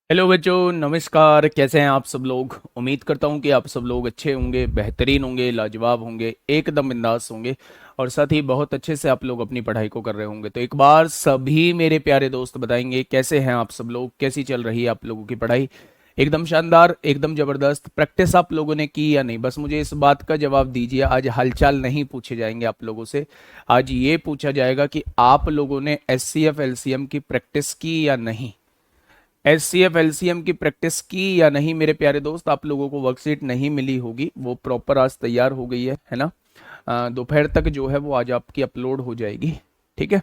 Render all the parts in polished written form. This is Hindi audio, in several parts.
हेलो बच्चों, नमस्कार। कैसे हैं आप सब लोग? उम्मीद करता हूं कि आप सब लोग अच्छे होंगे, बेहतरीन होंगे, लाजवाब होंगे, एकदम बिंदास होंगे और साथ ही बहुत अच्छे से आप लोग अपनी पढ़ाई को कर रहे होंगे। तो एक बार सभी मेरे प्यारे दोस्त बताएंगे कैसे हैं आप सब लोग, कैसी चल रही है आप लोगों की पढ़ाई? एकदम शानदार, एकदम जबरदस्त। प्रैक्टिस आप लोगों ने की या नहीं, बस मुझे इस बात का जवाब दीजिए। आज हालचाल नहीं पूछे जाएंगे आप लोगों से, आज ये पूछा जाएगा कि आप लोगों ने एचसीएफ एलसीएम की प्रैक्टिस की या नहीं। एचसीएफ एलसीएम की प्रैक्टिस की या नहीं मेरे प्यारे दोस्त? आप लोगों को वर्कशीट नहीं मिली होगी, वो प्रॉपर आज तैयार हो गई है ना? दोपहर तक जो है वो आज आपकी अपलोड हो जाएगी। ठीक है,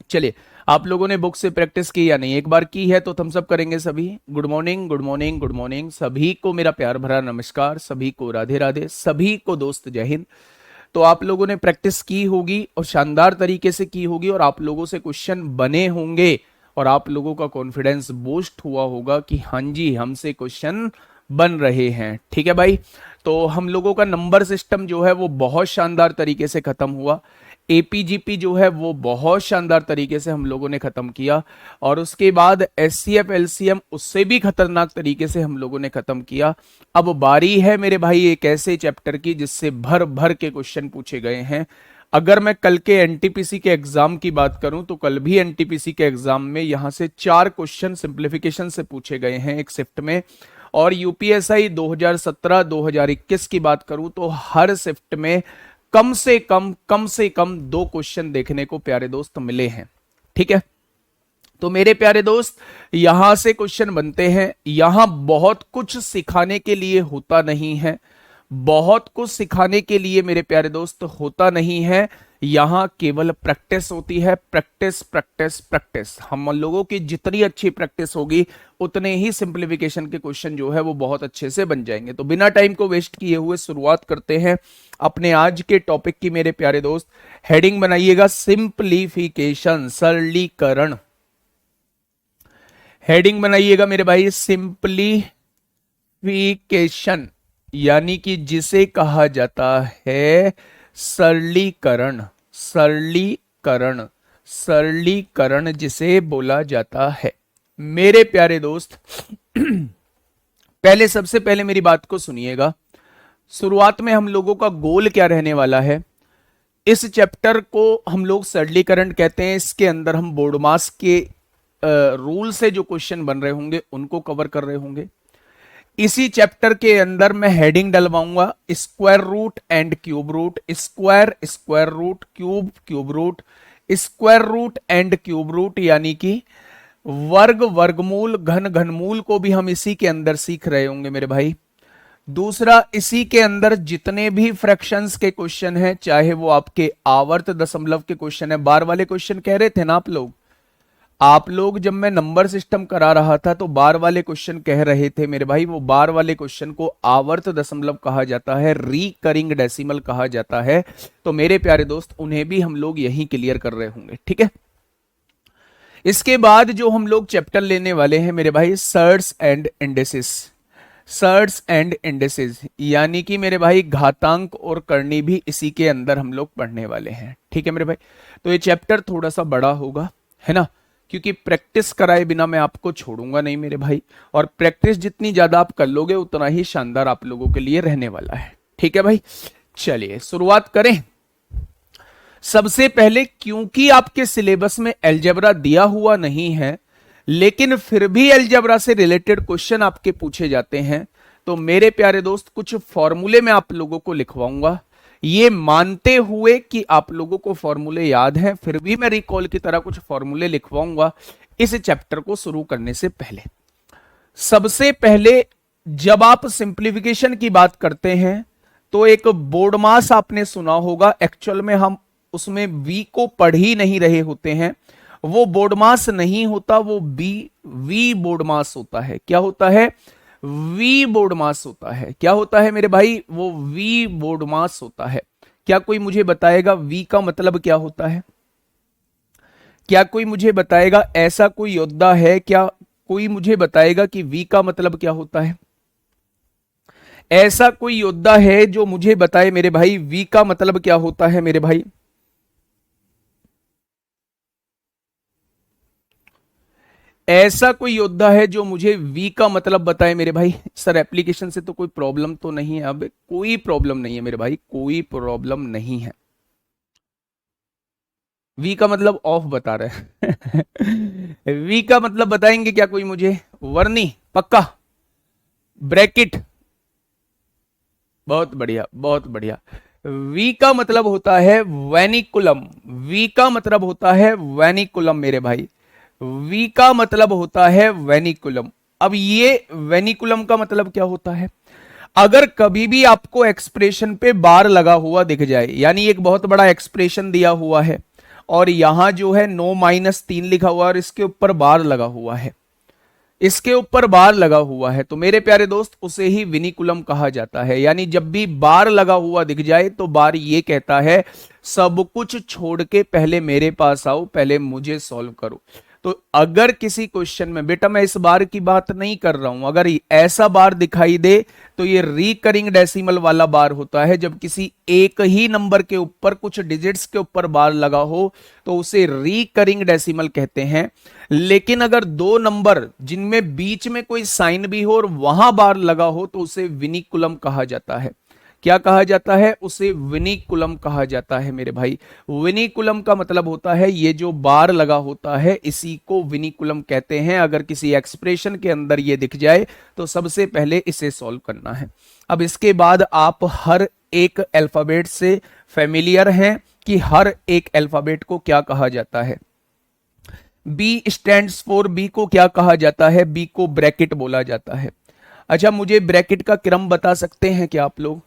चलिए। आप लोगों ने बुक से प्रैक्टिस की या नहीं? एक बार की है तो थम्स अप करेंगे सभी। Good morning, good morning, good morning. सभी को मेरा प्यार भरा नमस्कार, सभी को राधे राधे, सभी को दोस्त जय हिंद। तो आप लोगों ने प्रैक्टिस की होगी और शानदार तरीके से की होगी और आप लोगों से क्वेश्चन बने होंगे और आप लोगों का कॉन्फिडेंस बूस्ट हुआ होगा कि हाँ जी, हमसे क्वेश्चन बन रहे हैं। ठीक है भाई। तो हम लोगों का नंबर सिस्टम जो है वो बहुत शानदार तरीके से खत्म हुआ। एपीजीपी जो है वो बहुत शानदार तरीके से हम लोगों ने खत्म किया और उसके बाद एचसीएफ एलसीएम उससे भी खतरनाक तरीके से हम लोगों ने खत्म किया। अब बारी है मेरे भाई एक ऐसे चैप्टर की जिससे भर भर के क्वेश्चन पूछे गए हैं। अगर मैं कल के एनटीपीसी के एग्जाम की बात करूं तो कल भी एनटीपीसी के एग्जाम में यहां से 4 क्वेश्चन सिंप्लीफिकेशन से पूछे गए हैं एक शिफ्ट में। और यूपीएसआई 2017-2021 की बात करूं तो हर शिफ्ट में कम से कम 2 क्वेश्चन देखने को प्यारे दोस्त मिले हैं। ठीक है, तो मेरे प्यारे दोस्त यहां से क्वेश्चन बनते हैं। यहां बहुत कुछ सिखाने के लिए होता नहीं है, बहुत कुछ सिखाने के लिए मेरे प्यारे दोस्त होता नहीं है। यहां केवल प्रैक्टिस होती है, प्रैक्टिस प्रैक्टिस प्रैक्टिस। हम लोगों की जितनी अच्छी प्रैक्टिस होगी उतने ही सिंप्लीफिकेशन के क्वेश्चन जो है वो बहुत अच्छे से बन जाएंगे। तो बिना टाइम को वेस्ट किए हुए शुरुआत करते हैं अपने आज के टॉपिक की मेरे प्यारे दोस्त। हेडिंग बनाइएगा सिंप्लीफिकेशन, सरलीकरण। हेडिंग बनाइएगा मेरे भाई सिंप्लीफिकेशन, यानी कि जिसे कहा जाता है सरलीकरण। सरलीकरण, सरलीकरण जिसे बोला जाता है। मेरे प्यारे दोस्त पहले, सबसे पहले मेरी बात को सुनिएगा। शुरुआत में हम लोगों का गोल क्या रहने वाला है? इस चैप्टर को हम लोग सरलीकरण कहते हैं। इसके अंदर हम बोर्ड मास के रूल से जो क्वेश्चन बन रहे होंगे उनको कवर कर रहे होंगे। इसी चैप्टर के अंदर मैं हेडिंग डलवाऊंगा square root and cube root, square square root, cube cube root, square root and cube root, यानी कि वर्ग वर्गमूल घन घनमूल को भी हम इसी के अंदर सीख रहे होंगे मेरे भाई। दूसरा, इसी के अंदर जितने भी फ्रैक्शंस के क्वेश्चन हैं, चाहे वो आपके आवर्त दशमलव के क्वेश्चन है, बार वाले क्वेश्चन कह रहे थे ना आप लोग जब मैं नंबर सिस्टम करा रहा था तो बार वाले क्वेश्चन कह रहे थे मेरे भाई। वो बार वाले क्वेश्चन को आवर्त दशमलव कहा जाता है, रिकरिंग डेसिमल कहा जाता है। तो मेरे प्यारे दोस्त उन्हें भी हम लोग यही क्लियर कर रहे होंगे। ठीक है, इसके बाद जो हम लोग चैप्टर लेने वाले हैं मेरे भाई, सर्ट्स एंड इंडेसिस। सर्ट्स एंड इंडेसिस यानी कि मेरे भाई घातांक और करनी भी इसी के अंदर हम लोग पढ़ने वाले हैं। ठीक है मेरे भाई, तो ये चैप्टर थोड़ा सा बड़ा होगा, है ना? क्योंकि प्रैक्टिस कराए बिना मैं आपको छोड़ूंगा नहीं मेरे भाई, और प्रैक्टिस जितनी ज्यादा आप कर लोगे उतना ही शानदार आप लोगों के लिए रहने वाला है। ठीक है भाई, चलिए शुरुआत करें। सबसे पहले, क्योंकि आपके सिलेबस में अलजेब्रा दिया हुआ नहीं है लेकिन फिर भी अलजेब्रा से रिलेटेड क्वेश्चन आपके पूछे जाते हैं, तो मेरे प्यारे दोस्त कुछ फॉर्मूले मैं आप लोगों को लिखवाऊंगा। ये मानते हुए कि आप लोगों को फॉर्मूले याद हैं, फिर भी मैं रिकॉल की तरह कुछ फॉर्मूले लिखवाऊंगा इस चैप्टर को शुरू करने से पहले। सबसे पहले, जब आप सिंप्लीफिकेशन की बात करते हैं तो एक बोर्ड मास आपने सुना होगा। एक्चुअल में हम उसमें वी को पढ़ ही नहीं रहे होते हैं। वो बोर्ड मास नहीं होता, वो वी बोर्ड मास होता है। क्या होता है? वी बोर्ड मास होता है। क्या होता है मेरे भाई? वो वी बोर्ड मास होता है। क्या कोई मुझे बताएगा वी का मतलब क्या होता है? क्या कोई मुझे बताएगा? ऐसा कोई योद्धा है क्या? कोई मुझे बताएगा कि वी का मतलब क्या होता है? ऐसा कोई योद्धा है जो मुझे बताए मेरे भाई वी का मतलब क्या होता है मेरे भाई? ऐसा कोई योद्धा है जो मुझे वी का मतलब बताए मेरे भाई। सर एप्लीकेशन से तो कोई प्रॉब्लम तो नहीं है? अब कोई प्रॉब्लम नहीं है मेरे भाई, कोई प्रॉब्लम नहीं है। वी का मतलब ऑफ बता रहे हैं वी का मतलब बताएंगे क्या कोई मुझे? वर्नी पक्का? ब्रैकेट? बहुत बढ़िया बहुत बढ़िया। वी का मतलब होता है वेनिकुलम। वी का मतलब होता है वेनिकुलम मेरे भाई। वी का मतलब होता है वेनिकुलम। अब ये वेनिकुलम का मतलब क्या होता है? अगर कभी भी आपको एक्सप्रेशन पे बार लगा हुआ दिख जाए, यानी एक बहुत बड़ा एक्सप्रेशन दिया हुआ है और यहां जो है 9-3 लिखा हुआ है और इसके ऊपर बार लगा हुआ है, इसके ऊपर बार लगा हुआ है, तो मेरे प्यारे दोस्त उसे ही विनिकुलम कहा जाता है। यानी जब भी बार लगा हुआ दिख जाए तो बार ये कहता है सब कुछ छोड़ के पहले मेरे पास आओ, पहले मुझे सॉल्व करो। तो अगर किसी क्वेश्चन में, बेटा मैं इस बार की बात नहीं कर रहा हूं, अगर ऐसा बार दिखाई दे तो ये रिकरिंग डेसिमल वाला बार होता है। जब किसी एक ही नंबर के ऊपर कुछ डिजिट्स के ऊपर बार लगा हो तो उसे रिकरिंग डेसिमल कहते हैं। लेकिन अगर दो नंबर जिनमें बीच में कोई साइन भी हो और वहां बार लगा हो तो उसे विनिकुलम कहा जाता है। क्या कहा जाता है? उसे विनिकुलम कहा जाता है मेरे भाई। विनिकुलम का मतलब होता है ये जो बार लगा होता है इसी को विनिकुलम कहते हैं। अगर किसी एक्सप्रेशन के अंदर ये दिख जाए तो सबसे पहले इसे सॉल्व करना है। अब इसके बाद आप हर एक अल्फाबेट से फेमिलियर हैं कि हर एक अल्फाबेट को क्या कहा जाता है। बी स्टैंड्स फॉर, बी को क्या कहा जाता है? बी को ब्रैकेट बोला जाता है। अच्छा मुझे ब्रैकेट का क्रम बता सकते हैं क्या आप लोग?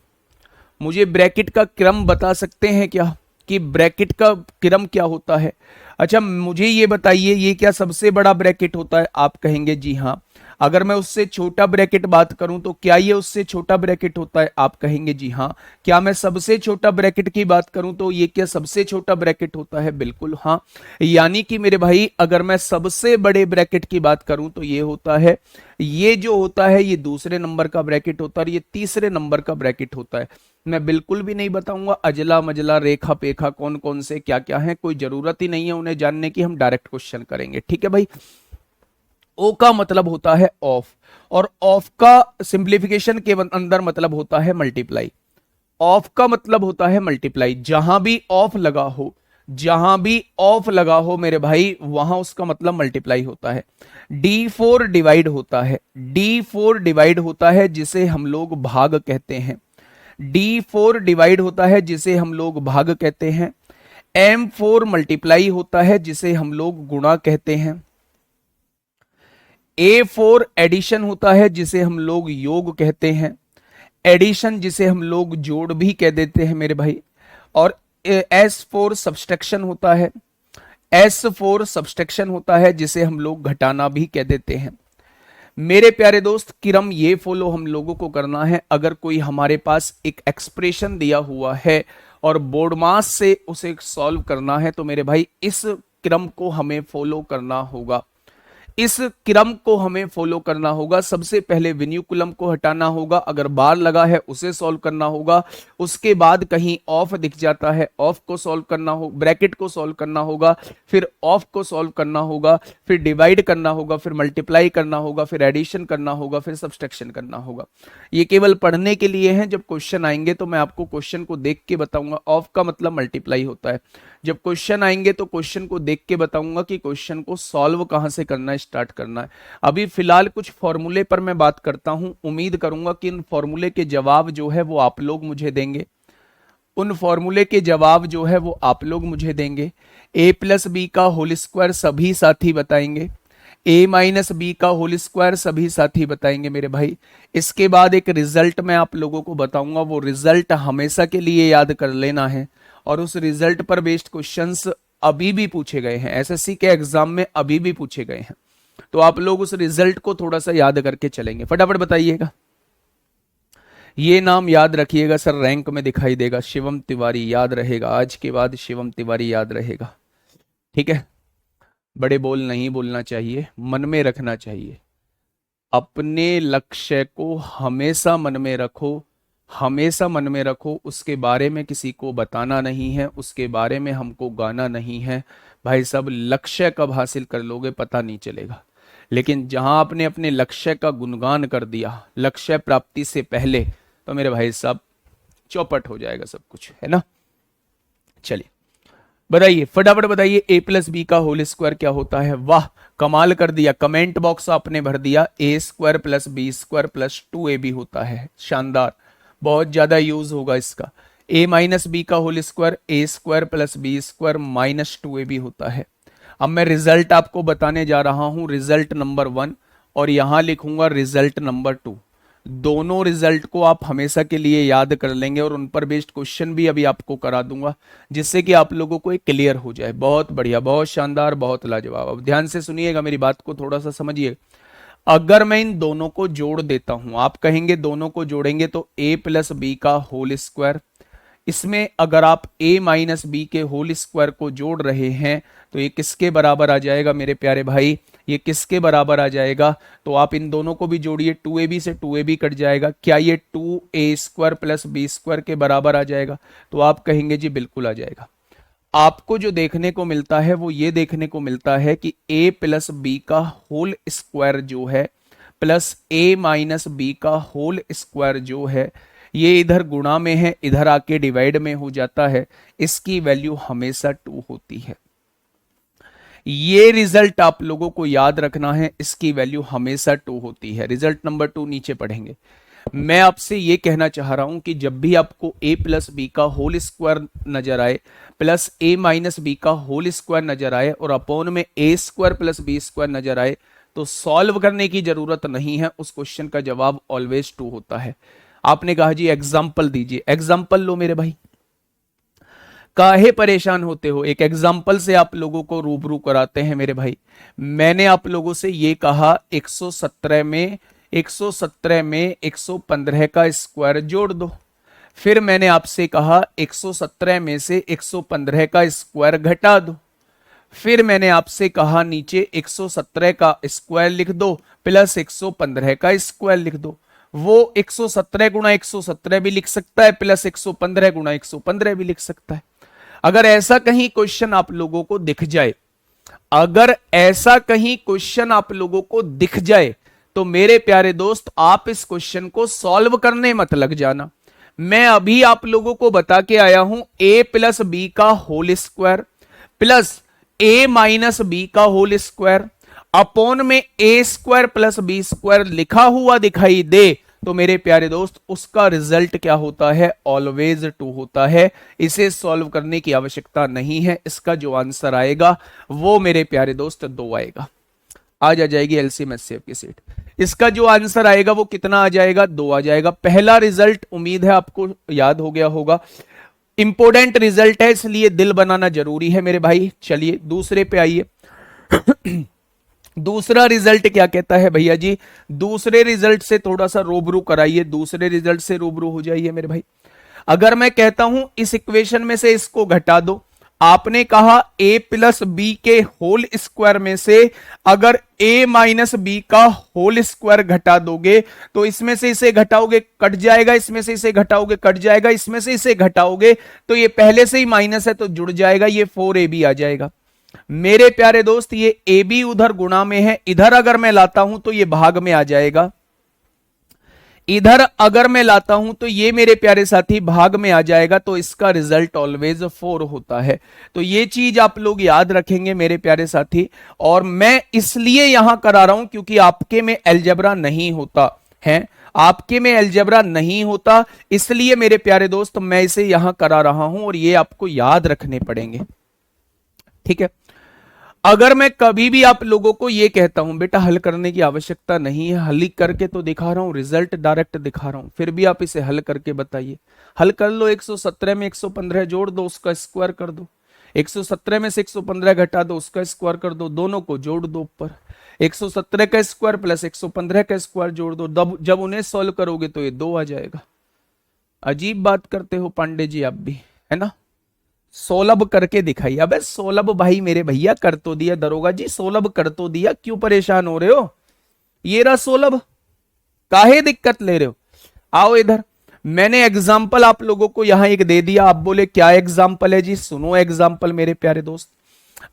मुझे ब्रैकेट का क्रम बता सकते हैं क्या कि ब्रैकेट का क्रम क्या होता है? अच्छा मुझे ये बताइए, ये क्या सबसे बड़ा ब्रैकेट होता है? आप कहेंगे जी हाँ। अगर मैं उससे छोटा ब्रैकेट बात करूं तो क्या ये उससे छोटा ब्रैकेट होता है? आप कहेंगे जी हाँ। क्या मैं सबसे छोटा ब्रैकेट की बात करूं तो ये क्या सबसे छोटा ब्रैकेट होता है? बिल्कुल हाँ। यानी कि मेरे भाई अगर मैं सबसे बड़े ब्रैकेट की बात करूं तो ये होता है, ये जो होता है ये दूसरे नंबर का ब्रैकेट होता है और ये तीसरे नंबर का ब्रैकेट होता है। मैं बिल्कुल भी नहीं बताऊंगा अजला मजला रेखा पेखा कौन कौन से क्या क्या है, कोई जरूरत ही नहीं है उन्हें जानने की, हम डायरेक्ट क्वेश्चन करेंगे। ठीक है भाई। ओ का मतलब होता है ऑफ, और ऑफ का सिंप्लीफिकेशन के अंदर मतलब होता है मल्टीप्लाई। ऑफ का मतलब होता है मल्टीप्लाई। जहां भी ऑफ लगा हो, जहां भी ऑफ लगा हो मेरे भाई वहां उसका मतलब मल्टीप्लाई होता है। D4 डिवाइड होता है, D4 डिवाइड होता है जिसे हम लोग भाग कहते हैं। D4 डिवाइड होता है जिसे हम लोग भाग कहते हैं। M4 मल्टीप्लाई होता है जिसे हम लोग गुणा कहते हैं। A4 एडिशन होता है जिसे हम लोग योग कहते हैं। एडिशन जिसे हम लोग जोड़ भी कह देते हैं मेरे भाई। और S4 सब्सट्रैक्शन होता है, S4 सब्सट्रैक्शन होता है जिसे हम लोग घटाना भी कह देते हैं। मेरे प्यारे दोस्त क्रम ये फॉलो हम लोगों को करना है। अगर कोई हमारे पास एक एक्सप्रेशन दिया हुआ है और बोर्ड मास से उसे सॉल्व करना है तो मेरे भाई इस क्रम को हमें फॉलो करना होगा। इस क्रम को हमें फॉलो करना होगा। सबसे पहले विन्युकुलम को हटाना होगा, अगर बार लगा है उसे सॉल्व करना होगा। उसके बाद कहीं ऑफ दिख जाता है, ऑफ को सॉल्व करना हो, ब्रैकेट को सॉल्व करना होगा, फिर ऑफ को सॉल्व करना होगा, फिर डिवाइड करना होगा, फिर मल्टीप्लाई करना होगा, फिर एडिशन करना होगा, फिर सब्सट्रैक्शन करना होगा। ये केवल पढ़ने के लिए है। जब क्वेश्चन आएंगे तो मैं आपको क्वेश्चन को देख के बताऊंगा। ऑफ का मतलब मल्टीप्लाई होता है। जब क्वेश्चन आएंगे तो क्वेश्चन को देख के बताऊंगा कि क्वेश्चन को सॉल्व कहां से करना है, स्टार्ट करना है। अभी फिलहाल कुछ फॉर्मूले पर मैं बात करता हूं। उम्मीद करूंगा कि इन फॉर्मूले के जवाब जो है वो आप लोग मुझे देंगे। उन फॉर्मूले के जवाब जो है वो आप लोग मुझे देंगे। a+b का होल स्क्वायर सभी साथी बताएंगे, a-b का होल स्क्वायर सभी साथी बताएंगे मेरे भाई। इसके बाद एक रिजल्ट मैं आप लोगों को बताऊंगा, वो रिजल्ट हमेशा के लिए याद कर लेना है और उस रिजल्ट पर बेस्ड क्वेश्चंस अभी भी पूछे गए हैं, एसएससी के एग्जाम में अभी भी पूछे गए हैं। तो आप लोग उस रिजल्ट को थोड़ा सा याद करके चलेंगे। फटाफट बताइएगा। ये नाम याद रखिएगा सर, रैंक में दिखाई देगा। शिवम तिवारी याद रहेगा, आज के बाद शिवम तिवारी याद रहेगा। ठीक है। बड़े बोल नहीं बोलना चाहिए, मन में रखना चाहिए। अपने लक्ष्य को हमेशा मन में रखो, हमेशा मन में रखो। उसके बारे में किसी को बताना नहीं है, उसके बारे में हमको गाना नहीं है। भाई साहब लक्ष्य कब हासिल कर लोगे पता नहीं चलेगा। लेकिन जहां आपने अपने लक्ष्य का गुणगान कर दिया लक्ष्य प्राप्ति से पहले, तो मेरे भाई साहब चौपट हो जाएगा सब कुछ, है ना। चलिए बताइए, फटाफट बताइए, ए प्लस बी का होल स्क्वायर क्या होता है। वाह, कमाल कर दिया, कमेंट बॉक्स आपने भर दिया, A square plus B square plus 2ab होता है। शानदार, बहुत ज्यादा यूज होगा इसका। ए माइनस बी का whole square A square plus B square minus 2ab होता है। अब मैं रिजल्ट आपको बताने जा रहा हूं, रिजल्ट नंबर 1, और यहां लिखूंगा रिजल्ट नंबर 2। दोनों रिजल्ट को आप हमेशा के लिए याद कर लेंगे और उन पर बेस्ड क्वेश्चन भी अभी आपको करा दूंगा, जिससे कि आप लोगों को एक क्लियर हो जाए। बहुत बढ़िया, बहुत शानदार, बहुत लाजवाब। अब ध्यान से सुनिएगा, मेरी बात को थोड़ा सा समझिए। अगर मैं इन दोनों को जोड़ देता हूं, आप कहेंगे दोनों को जोड़ेंगे तो a प्लस बी का होल स्क्वायर, इसमें अगर आप a माइनस बी के होल स्क्वायर को जोड़ रहे हैं तो ये किसके बराबर आ जाएगा मेरे प्यारे भाई, ये किसके बराबर आ जाएगा। तो आप इन दोनों को भी जोड़िए, 2ab से 2ab कट जाएगा, क्या ये 2a square plus B square के बराबर आ जाएगा। तो आप कहेंगे जी बिल्कुल आ जाएगा। आपको जो देखने को मिलता है वो ये देखने को मिलता है कि a प्लस बी का होल स्क्वायर जो है प्लस a माइनस बी का होल स्क्वायर जो है, ये इधर गुणा में है, इधर आके डिवाइड में हो जाता है। इसकी वैल्यू हमेशा 2 होती है। ये रिजल्ट आप लोगों को याद रखना है, इसकी वैल्यू हमेशा 2 होती है। रिजल्ट नंबर 2 नीचे पढ़ेंगे। मैं आपसे ये कहना चाह रहा हूं कि जब भी आपको a प्लस बी का होल स्क्वायर नजर आए प्लस a माइनस बी का होल स्क्वायर नजर आए और अपॉन में a square plus B square नजर आए, तो सॉल्व करने की जरूरत नहीं है, उस क्वेश्चन का जवाब ऑलवेज 2 होता है। आपने कहा जी एग्जाम्पल दीजिए, एग्जाम्पल लो मेरे भाई, काहे परेशान होते हो, एक एग्जाम्पल से आप लोगों को रूबरू कराते हैं मेरे भाई। मैंने आप लोगों से ये कहा 117 में 115 का स्क्वायर जोड़ दो। फिर मैंने आपसे कहा 117 में से 115 का स्क्वायर घटा दो। फिर मैंने आपसे कहा नीचे 117 का स्क्वायर लिख दो प्लस 115 का स्क्वायर लिख दो। वो 117 गुणा 117 भी लिख सकता है प्लस 115 गुणा 115 भी लिख सकता है। अगर ऐसा कहीं क्वेश्चन आप लोगों को दिख जाए, अगर ऐसा कहीं क्वेश्चन आप लोगों को दिख जाए, तो मेरे प्यारे दोस्त आप इस क्वेश्चन को सॉल्व करने मत लग जाना। मैं अभी आप लोगों को बता के आया हूं a प्लस बी का whole square plus a minus B का होल स्क्वायर अपॉन में a square plus B square लिखा हुआ दिखाई दे, तो मेरे प्यारे दोस्त उसका रिजल्ट क्या होता है, ऑलवेज 2 होता है। इसे सॉल्व करने की आवश्यकता नहीं है। इसका जो आंसर आएगा वो मेरे प्यारे दोस्त 2 आएगा। आज आ जाएगी एलसीएम एचसीएफ की सीट। इसका जो आंसर आएगा वो कितना आ जाएगा, 2 आ जाएगा। पहला रिजल्ट उम्मीद है आपको याद हो गया होगा, इंपोर्टेंट रिजल्ट है इसलिए दिल बनाना जरूरी है मेरे भाई। चलिए दूसरे पे आइए। दूसरा रिजल्ट क्या कहता है भैया जी, दूसरे रिजल्ट से थोड़ा सा रूबरू कराइए, दूसरे रिजल्ट से रूबरू हो जाइए मेरे भाई। अगर मैं कहता हूं इस इक्वेशन में से इसको घटा दो, आपने कहा a प्लस बी के होल स्क्वायर में से अगर a माइनस बी का होल स्क्वायर घटा दोगे तो इसमें से इसे घटाओगे कट जाएगा, इसमें से इसे घटाओगे कट जाएगा, इसमें से इसे घटाओगे तो ये पहले से ही माइनस है तो जुड़ जाएगा, ये 4ab आ जाएगा। मेरे प्यारे दोस्त ये ab उधर गुणा में है, इधर अगर मैं लाता हूं तो ये भाग में आ जाएगा, इधर अगर मैं लाता हूं तो ये मेरे प्यारे साथी भाग में आ जाएगा। तो इसका रिजल्ट ऑलवेज 4 होता है। तो ये चीज आप लोग याद रखेंगे मेरे प्यारे साथी। और मैं इसलिए यहां करा रहा हूं क्योंकि आपके में अलजेब्रा नहीं होता है, आपके में अलजेब्रा नहीं होता, इसलिए मेरे प्यारे दोस्त मैं इसे यहां करा रहा हूं और ये आपको याद रखने पड़ेंगे, ठीक है। अगर मैं कभी भी आप लोगों को यह कहता हूं बेटा हल करने की आवश्यकता नहीं है, हल करके तो दिखा रहा हूं, रिजल्ट डायरेक्ट दिखा रहा हूं, फिर भी आप इसे हल करके बताइए। हल कर लो, 117 में 115 जोड़ दो, उसका स्क्वायर कर दो, 117 में से 115 घटा दो, उसका स्क्वायर कर दो, दोनों को जोड़ दो ऊपर, 117 का स्क्वायर प्लस 115 का स्क्वायर जोड़ दो। जब उन्हें सॉल्व करोगे तो ये 2 आ जाएगा। अजीब बात करते हो पांडे जी आप भी, है ना। सोलभ करके दिखाई। अबे सोलभ भाई मेरे भैया कर तो दिया, दरोगा जी सोलभ कर तो दिया, क्यों परेशान हो रहे हो। ये रहा सोलभ, काहे दिक्कत ले रहे हो। आओ इधर, मैंने एग्जाम्पल आप लोगों को यहां एक दे दिया। आप बोले क्या एग्जाम्पल है जी, सुनो एग्जाम्पल मेरे प्यारे दोस्त।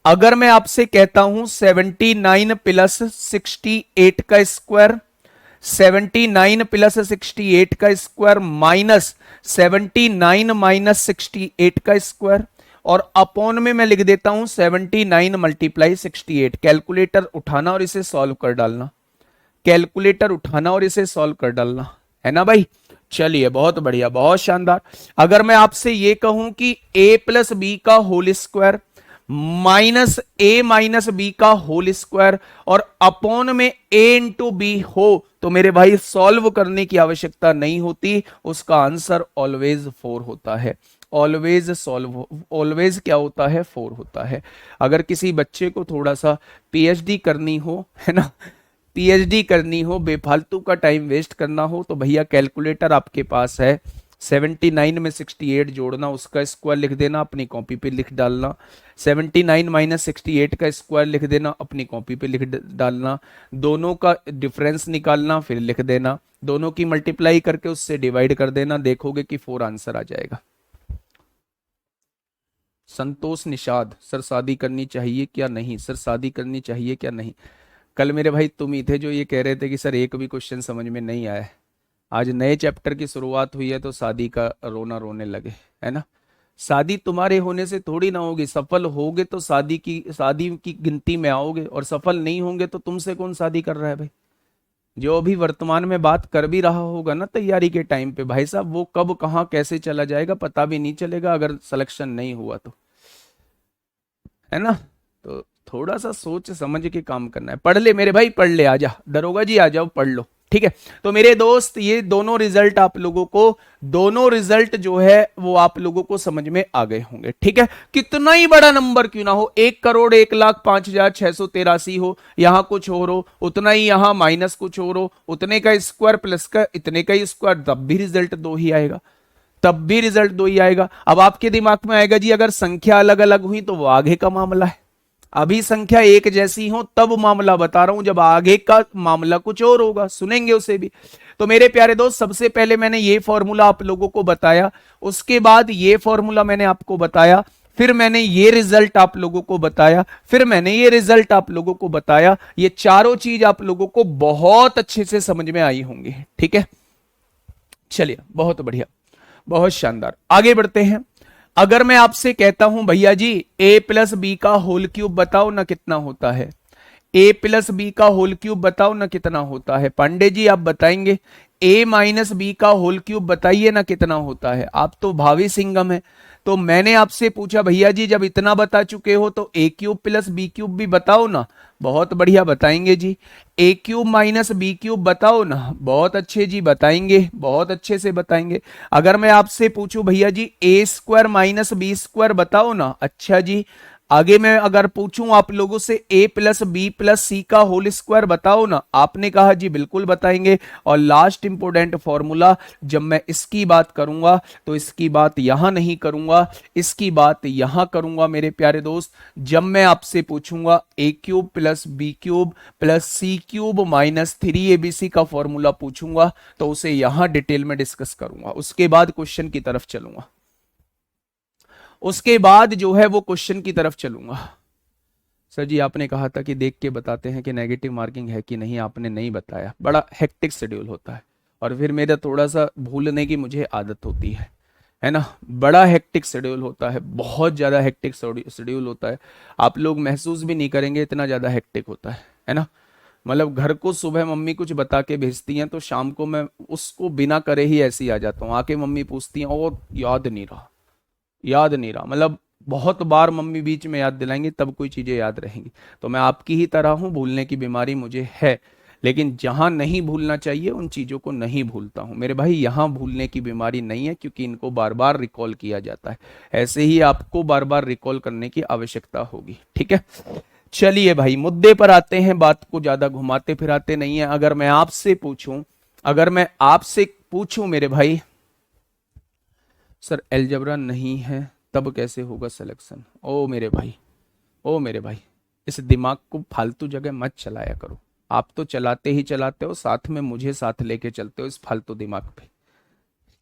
अगर मैं आपसे कहता हूं 79 प्लस 68 का स्क्वायर, 79 प्लस 68 का स्क्वायर माइनस 79 माइनस 68 का स्क्वायर, और अपॉन में मैं लिख देता हूं 79 मल्टीप्लाई 68। कैलकुलेटर उठाना और इसे सॉल्व कर डालना, कैलकुलेटर उठाना और इसे सॉल्व कर डालना, है ना भाई। चलिए बहुत बढ़िया, बहुत शानदार। अगर मैं आपसे ये कहूं कि a प्लस बी का होल स्क्वायर माइनस ए माइनस बी का होल स्क्वायर और अपॉन में a इंटू बी हो, तो मेरे भाई सॉल्व करने की आवश्यकता नहीं होती, उसका आंसर ऑलवेज 4 होता है। ऑलवेज सॉल्व, ऑलवेज क्या होता है, 4 होता है। अगर किसी बच्चे को थोड़ा सा पीएचडी करनी हो, है ना, पीएचडी करनी हो, बेफालतू का टाइम वेस्ट करना हो, तो भैया कैलकुलेटर आपके पास है। 79 में 68 जोड़ना, उसका स्क्वायर लिख देना, अपनी कॉपी पे लिख डालना। 79 माइनस 68 का स्क्वायर लिख देना, अपनी कॉपी पे लिख डालना। दोनों का डिफरेंस निकालना, फिर लिख देना। दोनों की मल्टीप्लाई करके उससे डिवाइड कर देना, देखोगे कि 4 आंसर आ जाएगा। संतोष निषाद, सर शादी करनी चाहिए क्या नहीं, सर शादी करनी चाहिए क्या नहीं। कल मेरे भाई तुम ही थे जो ये कह रहे थे कि सर एक भी क्वेश्चन समझ में नहीं आया है। आज नए चैप्टर की शुरुआत हुई है तो शादी का रोना रोने लगे, है ना। शादी तुम्हारे होने से थोड़ी ना होगी, सफल होगे तो शादी की गिनती में आओगे, और सफल नहीं होंगे तो तुमसे कौन शादी कर रहा है भाई। जो अभी वर्तमान में बात कर भी रहा होगा ना तैयारी के टाइम पे, भाई साहब वो कब कहाँ कैसे चला जाएगा पता भी नहीं चलेगा अगर सिलेक्शन नहीं हुआ तो, है ना। तो थोड़ा सा सोच समझ के काम करना है। पढ़ ले मेरे भाई, पढ़ ले, आजा दरोगा जी, आ जाओ पढ़ लो, ठीक है। तो मेरे दोस्त ये दोनों रिजल्ट आप लोगों को, दोनों रिजल्ट जो है वो आप लोगों को समझ में आ गए होंगे, ठीक है। कितना ही बड़ा नंबर क्यों ना हो, 1,01,05,683 हो, यहां कुछ और हो, उतना ही यहां माइनस कुछ और हो, उतने का स्क्वायर प्लस का इतने का स्क्वायर, तब भी रिजल्ट 2 ही आएगा, तब भी रिजल्ट 2 ही आएगा। अब आपके दिमाग में आएगा जी अगर संख्या अलग अलग हुई तो वो आगे का मामला है, अभी संख्या एक जैसी हो तब मामला बता रहा हूं, जब आगे का मामला कुछ और होगा, सुनेंगे उसे भी। तो मेरे प्यारे दोस्त सबसे पहले मैंने ये फॉर्मूला आप लोगों को बताया, उसके बाद ये फॉर्मूला मैंने आपको बताया, फिर मैंने ये रिजल्ट आप लोगों को बताया, फिर मैंने ये रिजल्ट आप लोगों को बताया। ये चारों चीज आप लोगों को बहुत अच्छे से समझ में आई होंगी, ठीक है। चलिए बहुत बढ़िया, बहुत शानदार, आगे बढ़ते हैं। अगर मैं आपसे कहता हूं भैया जी a प्लस बी का होल क्यूब बताओ ना कितना होता है, a प्लस बी का होल क्यूब बताओ ना कितना होता है। पांडे जी आप बताएंगे, a माइनस बी का होल क्यूब बताइए ना कितना होता है। आप तो भावी सिंगम है, तो मैंने आपसे पूछा भैया जी जब इतना बता चुके हो तो a cube plus B cube भी बताओ ना। बहुत बढ़िया बताएंगे जी। a cube minus B cube बताओ ना, बहुत अच्छे जी बताएंगे, बहुत अच्छे से बताएंगे। अगर मैं आपसे पूछूं भैया जी a square minus B square बताओ ना, अच्छा जी। आगे मैं अगर पूछूं आप लोगों से a plus B plus C का होल स्क्वायर बताओ ना, आपने कहा जी बिल्कुल बताएंगे। और लास्ट इंपोर्टेंट फॉर्मूला, जब मैं इसकी बात करूंगा तो इसकी बात यहां नहीं करूंगा, इसकी बात यहां करूंगा मेरे प्यारे दोस्त। जब मैं आपसे पूछूंगा a cube plus B cube plus C cube minus 3abc का फॉर्मूला पूछूंगा तो उसे यहां डिटेल में डिस्कस करूंगा, उसके बाद क्वेश्चन की तरफ चलूंगा, उसके बाद जो है वो क्वेश्चन की तरफ चलूंगा। सर जी आपने कहा था कि देख के बताते हैं कि नेगेटिव मार्किंग है कि नहीं, आपने नहीं बताया, बड़ा हेक्टिक शेड्यूल होता है और फिर मेरा थोड़ा सा भूलने की मुझे आदत होती है ना। बड़ा हेक्टिक शेड्यूल होता है, बहुत ज़्यादा हेक्टिक शेड्यूल होता है, आप लोग महसूस भी नहीं करेंगे इतना ज़्यादा हेक्टिक होता है ना। मतलब घर को सुबह मम्मी कुछ बता के भेजती हैं तो शाम को मैं उसको बिना करे ही ऐसे ही आ जाता हूँ, आके मम्मी पूछती हैं और याद नहीं रहा, याद नहीं रहा, मतलब बहुत बार मम्मी बीच में याद दिलाएंगी तब कोई चीजें याद रहेंगी। तो मैं आपकी ही तरह हूं, भूलने की बीमारी मुझे है, लेकिन जहां नहीं भूलना चाहिए उन चीजों को नहीं भूलता हूं मेरे भाई। यहां भूलने की बीमारी नहीं है क्योंकि इनको बार बार रिकॉल किया जाता है, ऐसे ही आपको बार बार रिकॉल करने की आवश्यकता होगी, ठीक है। चलिए भाई मुद्दे पर आते हैं, बात को ज्यादा घुमाते फिराते नहीं है। अगर मैं आपसे पूछूं, अगर मैं आपसे पूछूं मेरे भाई, सर एलजबरा नहीं है तब कैसे होगा सिलेक्शन। ओ मेरे भाई, ओ मेरे भाई, इस दिमाग को फालतू जगह मत चलाया करो, आप तो चलाते ही चलाते हो, साथ में मुझे साथ लेके चलते हो इस फालतू दिमाग पे।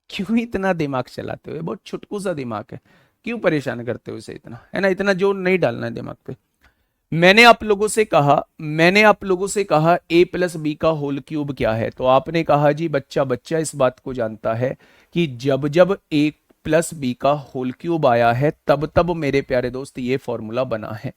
क्यों इतना दिमाग चलाते हो, ये बहुत छुटकू सा दिमाग है। क्यों परेशान करते हो इसे इतना, है ना, इतना जोर नहीं डालना है दिमाग पे। मैंने आप लोगों से कहा ए प्लस बी का होल क्यूब क्या है, तो आपने कहा जी बच्चा बच्चा इस बात को जानता है कि जब जब ए प्लस बी का होल क्यूब आया है तब तब मेरे प्यारे दोस्त ये फॉर्मूला बना है,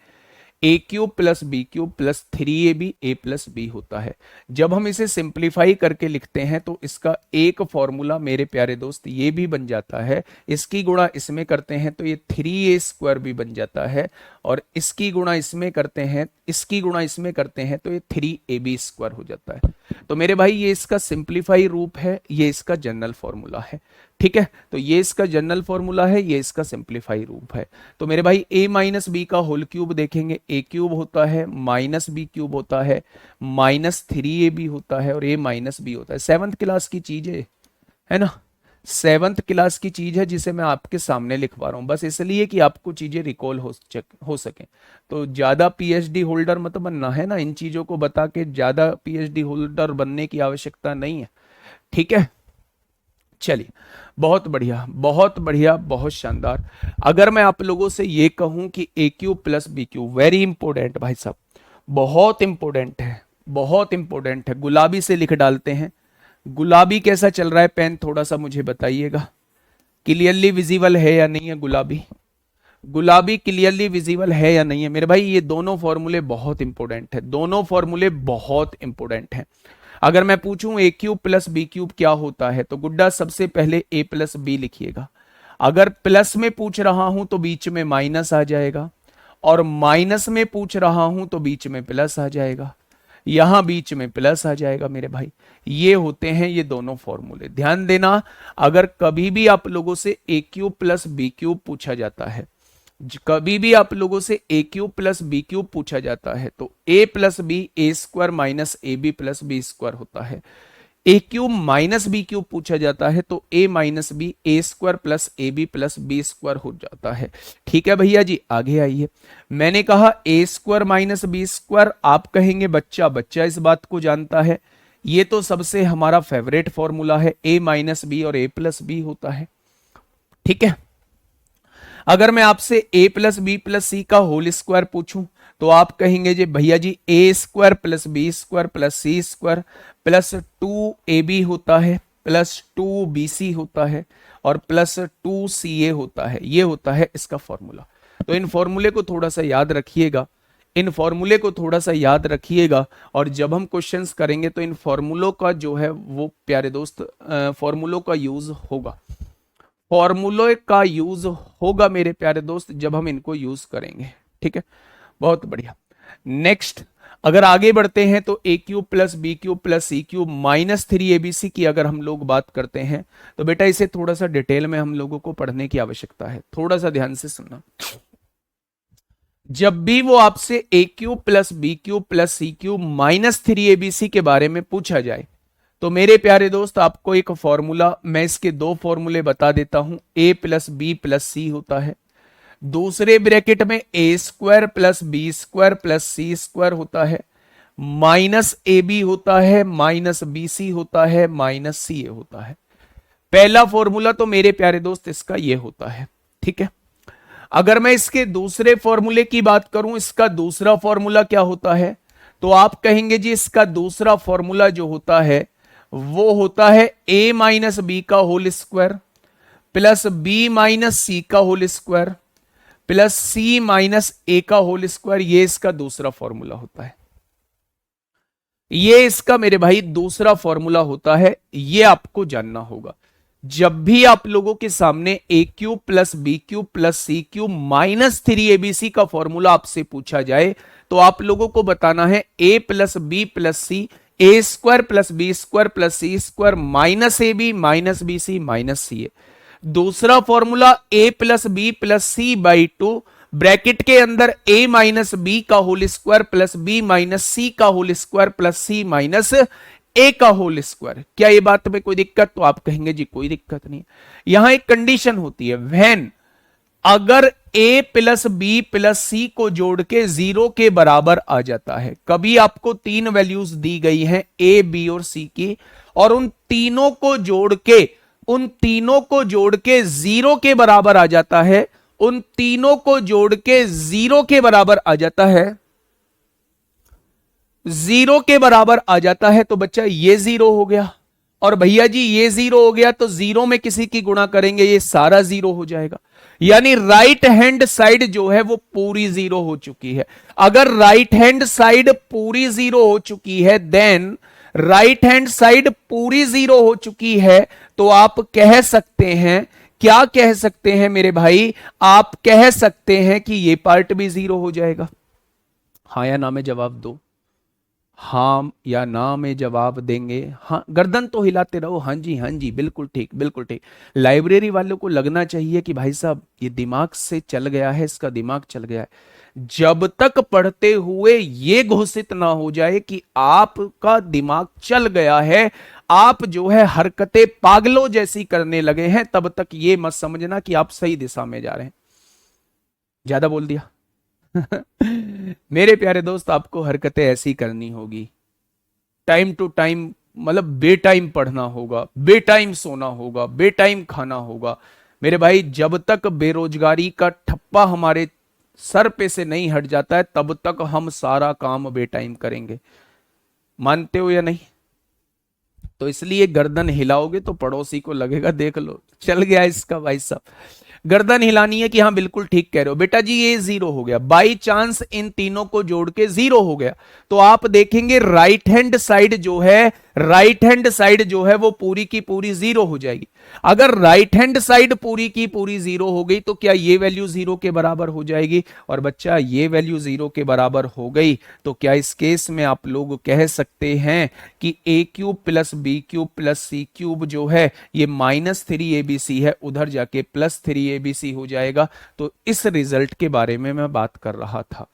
A cube plus B cube plus 3ab A plus B होता है। जब हम इसे सिंप्लीफाई करके लिखते हैं तो इसका एक फॉर्मूला मेरे प्यारे दोस्त ये भी बन जाता है, इसकी गुणा इसमें करते हैं तो ये 3a² भी बन जाता है, और इसकी गुणा इसमें करते हैं, इसकी गुणा इसमें करते हैं तो ये 3ab² हो जाता है। तो मेरे भाई ये इसका सिंप्लीफाई रूप है, ये इसका जनरल फॉर्मूला है, ठीक है। तो ये इसका जनरल फॉर्मूला है, ये इसका सिंप्लीफाई रूप है। तो मेरे भाई a माइनस बी का होल क्यूब देखेंगे, a क्यूब होता है माइनस बी क्यूब होता है माइनस 3ab होता है और a माइनस बी होता है। 7th क्लास की चीज है ना, 7th क्लास की चीज है जिसे मैं आपके सामने लिखवा रहा हूं बस इसलिए कि आपको चीजें रिकॉल हो सके। तो ज्यादा पीएचडी होल्डर मत बनना, है ना, इन चीजों को बता के ज्यादा पीएचडी होल्डर बनने की आवश्यकता नहीं है, ठीक है। चलिए, बहुत बढ़िया बहुत बढ़िया बहुत शानदार। अगर मैं आप लोगों से ये कहूं कि A cube plus B cube, very important भाई साहब, बहुत इंपॉर्टेंट है, बहुत इंपॉर्टेंट है। गुलाबी से लिख डालते हैं, गुलाबी कैसा चल रहा है पेन, थोड़ा सा मुझे बताइएगा, क्लियरली विजिबल है या नहीं है गुलाबी, गुलाबी क्लियरली विजिबल है या नहीं है मेरे भाई। ये दोनों फॉर्मूले बहुत इंपॉर्टेंट है, दोनों फॉर्मूले बहुत इंपॉर्टेंट हैं। अगर मैं पूछूं ए क्यूब प्लस बी क्यूब क्या होता है तो गुड्डा सबसे पहले ए प्लस बी लिखिएगा। अगर प्लस में पूछ रहा हूं तो बीच में माइनस आ जाएगा, और माइनस में पूछ रहा हूं तो बीच में प्लस आ जाएगा, यहां बीच में प्लस आ जाएगा मेरे भाई। ये होते हैं ये दोनों फॉर्मूले, ध्यान देना। अगर कभी भी आप लोगों से A cube plus B cube पूछा जाता है, कभी भी आप लोगों से A cube plus B cube पूछा जाता है तो A plus B A square minus A B plus B square होता है। A cube minus B cube पूछा जाता है तो A minus B A square plus A B plus B square हो जाता है, ठीक है भैया जी। आगे आइए, मैंने कहा ए स्क्वायर माइनस बी स्क्वायर, आप कहेंगे बच्चा बच्चा इस बात को जानता है, ये तो सबसे हमारा फेवरेट फॉर्मूला है, ए माइनस बी और ए प्लस बी होता है, ठीक है। अगर मैं आपसे a plus B plus C का होल स्क्वायर पूछूं तो आप कहेंगे जी भैया जी A square plus B square plus C square plus 2ab होता है प्लस 2bc होता है और प्लस 2ca होता है, ये होता है इसका फॉर्मूला। तो इन फॉर्मूले को थोड़ा सा याद रखिएगा, इन फॉर्मूले को थोड़ा सा याद रखिएगा, और जब हम क्वेश्चंस करेंगे तो इन फॉर्मूलों का जो है वो प्यारे दोस्त फॉर्मूलों का यूज होगा, फॉर्मूले का यूज होगा मेरे प्यारे दोस्त जब हम इनको यूज करेंगे, ठीक है। बहुत बढ़िया, नेक्स्ट अगर आगे बढ़ते हैं तो A cube plus B cube plus C cube minus 3abc की अगर हम लोग बात करते हैं तो बेटा इसे थोड़ा सा डिटेल में हम लोगों को पढ़ने की आवश्यकता है, थोड़ा सा ध्यान से सुनना। जब भी वो आपसे A cube plus B cube plus C cube minus 3abc के बारे में पूछा जाए तो मेरे प्यारे दोस्त आपको एक फॉर्मूला, मैं इसके दो फॉर्मूले बता देता हूं, a plus B plus C होता है, दूसरे ब्रैकेट में A square plus B square plus C square होता है, माइनस ए बी होता है, माइनस बी सी होता है, माइनस सी ए होता है। पहला फॉर्मूला तो मेरे प्यारे दोस्त इसका ये होता है, ठीक है। अगर मैं इसके दूसरे फॉर्मूले की बात करूं, इसका दूसरा फॉर्मूला क्या होता है तो आप कहेंगे जी इसका दूसरा फॉर्मूला जो होता है वो होता है a माइनस बी का whole square plus B minus C का whole square plus C minus A का होल स्क्वायर, ये इसका दूसरा फॉर्मूला होता है, ये इसका मेरे भाई दूसरा फॉर्मूला होता है, ये आपको जानना होगा। जब भी आप लोगों के सामने A cube plus B cube plus C cube minus 3abc का फॉर्मूला आपसे पूछा जाए तो आप लोगों को बताना है a plus B plus C A square plus B square plus C square minus A B minus B C minus C A. दूसरा formula A plus B plus C by 2 bracket के अंदर a माइनस बी का whole square plus B minus C का whole square plus C minus A का होल स्क्वायर। क्या ये बात में कोई दिक्कत, तो आप कहेंगे जी कोई दिक्कत नहीं। यहां एक कंडीशन होती है, व्हेन अगर a प्लस बी प्लस सी को जोड़ के 0 के बराबर आ जाता है, कभी आपको तीन वैल्यूज दी गई हैं a b और c की, और उन तीनों को जोड़ के 0 के बराबर आ जाता है उन तीनों को जोड़ के 0 के बराबर आ जाता है, 0 के बराबर आ जाता है, तो बच्चा ये 0 हो गया, और भैया जी ये 0 हो गया, तो 0 में किसी की गुणा करेंगे ये सारा 0 हो जाएगा। यानी राइट हैंड साइड जो है वो पूरी 0 हो चुकी है। अगर राइट हैंड साइड पूरी 0 हो चुकी है, देन राइट हैंड साइड पूरी 0 हो चुकी है, तो आप कह सकते हैं, क्या कह सकते हैं मेरे भाई, आप कह सकते हैं कि ये पार्ट भी 0 हो जाएगा। हाँ या ना में जवाब दो, हाँ या ना में जवाब देंगे। हाँ, गर्दन तो हिलाते रहो, हाँ जी हाँ जी, बिल्कुल ठीक बिल्कुल ठीक। लाइब्रेरी वालों को लगना चाहिए कि भाई साहब ये दिमाग से चल गया है, इसका दिमाग चल गया है। जब तक पढ़ते हुए ये घोषित ना हो जाए कि आपका दिमाग चल गया है, आप जो है हरकतें पागलों जैसी करने लगे हैं, तब तक ये मत समझना कि आप सही दिशा में जा रहे हैं। ज्यादा बोल दिया। मेरे प्यारे दोस्त, आपको हरकतें ऐसी करनी होगी, टाइम टू टाइम, मतलब बेटाइम पढ़ना होगा, बेटाइम सोना होगा, बेटाइम खाना होगा। मेरे भाई, जब तक बेरोजगारी का ठप्पा हमारे सर पे से नहीं हट जाता है, तब तक हम सारा काम बेटाइम करेंगे। मानते हो या नहीं? तो इसलिए गर्दन हिलाओगे तो पड़ोसी को लगेगा देख लो चल गया इसका भाई साहब। गर्दन हिलानी है कि हाँ बिल्कुल ठीक कह रहे हो बेटा जी, ये 0 हो गया, बाई चांस इन तीनों को जोड़ के 0 हो गया, तो आप देखेंगे राइट हैंड साइड जो है, राइट हैंड साइड जो है वो पूरी की पूरी 0 हो जाएगी। अगर राइट हैंड साइड पूरी की पूरी 0 हो गई, तो क्या ये वैल्यू 0 के बराबर हो जाएगी? और बच्चा ये वैल्यू 0 के बराबर हो गई, तो क्या इस केस में आप लोग कह सकते हैं कि a cube plus B cube plus C cube जो है ये -3abc है, उधर जाके +3abc हो जाएगा? तो इस रिजल्ट के बारे में मैं बात कर रहा था।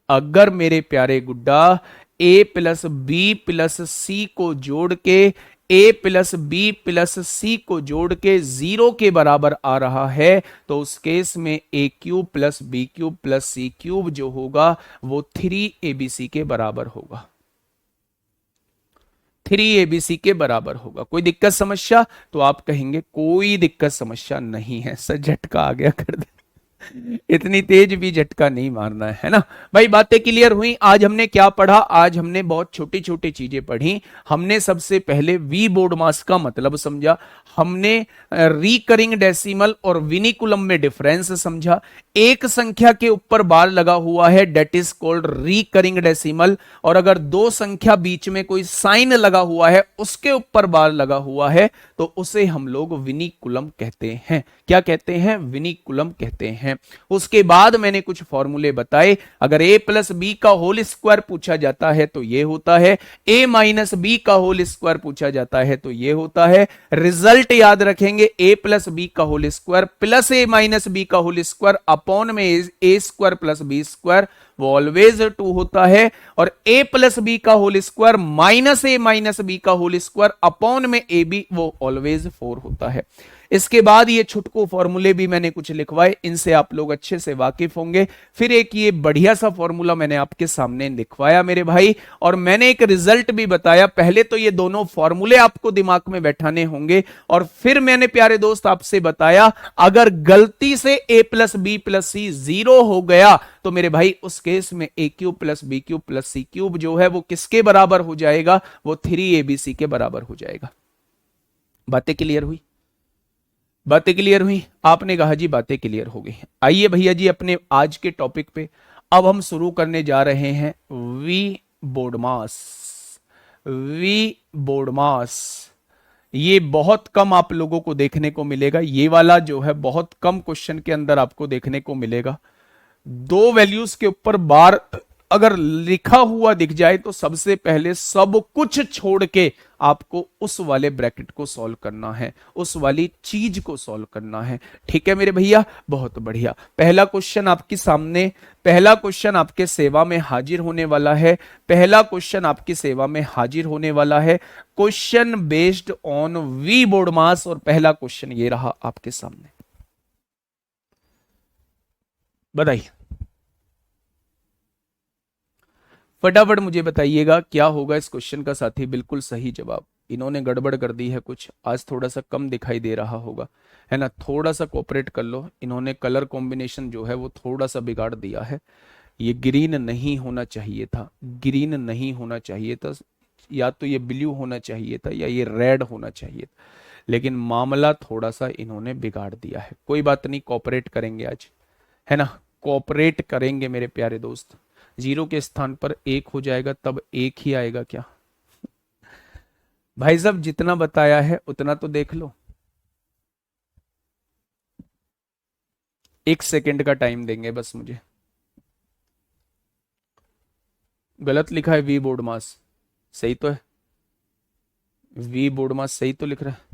अगर मेरे प्यारे गुड्डा a प्लस बी प्लस सी को जोड़ के, a प्लस बी प्लस सी को जोड़ के 0 के बराबर आ रहा है, तो उस केस में a cube plus B cube plus C cube जो होगा वो 3abc के बराबर होगा, 3abc के बराबर होगा। कोई दिक्कत समस्या? तो आप कहेंगे कोई दिक्कत समस्या नहीं है सर, झटका आ गया कर दे। इतनी तेज भी झटका नहीं मारना है ना भाई। बातें क्लियर हुई? आज हमने क्या पढ़ा? आज हमने बहुत छोटी छोटी चीजें पढ़ी। हमने सबसे पहले वी बोर्ड मास का मतलब समझा, हमने रिकरिंग डेसिमल और विनिकुलम में डिफरेंस समझा। एक संख्या के ऊपर बार लगा हुआ है, that is called recurring decimal, और अगर दो संख्या बीच में कोई साइन लगा हुआ है, उसके ऊपर बार लगा हुआ है, तो उसे हम लोग विनिकुलम कहते हैं। क्या कहते हैं? विनिकुलम कहते हैं। उसके बाद मैंने कुछ फॉर्मूले बताए। अगर a प्लस बी का होल स्क्वायर पूछा जाता है तो ये होता है, a माइनस बी का होल स्क्वायर पूछा जाता है तो ये होता है। रिजल्ट याद रखेंगे, a प्लस बी का whole square plus a minus B का होल स्क्वायर अपॉन में a square plus B square, वो ऑलवेज 2 होता है। और a प्लस बी का whole square minus a minus B का होल स्क्वायर अपॉन में ए बी, वो ऑलवेज 4 होता है। इसके बाद ये छुटकू फॉर्मूले भी मैंने कुछ लिखवाए, इनसे आप लोग अच्छे से वाकिफ होंगे। फिर एक ये बढ़िया सा फॉर्मूला मैंने आपके सामने लिखवाया मेरे भाई, और मैंने एक रिजल्ट भी बताया। पहले तो ये दोनों फॉर्मूले आपको दिमाग में बैठाने होंगे, और फिर मैंने प्यारे दोस्त आपसे बताया, अगर गलती से a प्लस बी प्लस सी 0 हो गया, तो मेरे भाई उस केस में a cube plus B cube plus C cube जो है वो किसके बराबर हो जाएगा? वो 3abc के बराबर हो जाएगा। बातें क्लियर हुई? बातें क्लियर हुई? आपने कहा जी बातें क्लियर हो गई। आइए भैया जी अपने आज के टॉपिक पे अब हम शुरू करने जा रहे हैं V board maths. V board maths ये बहुत कम आप लोगों को देखने को मिलेगा, ये वाला जो है बहुत कम क्वेश्चन के अंदर आपको देखने को मिलेगा। दो वैल्यूज के ऊपर बार अगर लिखा हुआ दिख जाए तो सबसे पहले सब कुछ छोड़ के आपको उस वाले ब्रैकेट को सॉल्व करना है, उस वाली चीज को सॉल्व करना है। ठीक है मेरे भैया, बहुत बढ़िया। पहला क्वेश्चन आपके सामने, पहला क्वेश्चन आपके सेवा में हाजिर होने वाला है। पहला क्वेश्चन आपकी सेवा में हाजिर होने वाला है, question based on V board maths. और पहला क्वेश्चन ये रहा आपके सामने, बताइए फटाफट मुझे बताइएगा क्या होगा इस क्वेश्चन का साथी। बिल्कुल सही जवाब, इन्होंने गड़बड़ कर दी है कुछ, आज थोड़ा सा कम दिखाई दे रहा होगा, है ना। थोड़ा सा कोऑपरेट कर लो, इन्होंने कलर कॉम्बिनेशन जो है वो थोड़ा सा बिगाड़ दिया है। ये ग्रीन नहीं होना चाहिए था, ग्रीन नहीं होना चाहिए था, या तो ये ब्लू होना चाहिए था या ये रेड होना चाहिए था, लेकिन मामला थोड़ा सा इन्होंने बिगाड़ दिया है। कोई बात नहीं, कोऑपरेट करेंगे आज, है ना, कोऑपरेट करेंगे मेरे प्यारे दोस्त। जीरो के स्थान पर एक हो जाएगा, तब एक ही आएगा क्या? भाई साहब जितना बताया है उतना तो देख लो। 1 सेकेंड का टाइम देंगे बस मुझे। गलत लिखा है वी बोर्ड मास, सही तो है, वी बोर्ड मास सही तो लिख रहा है।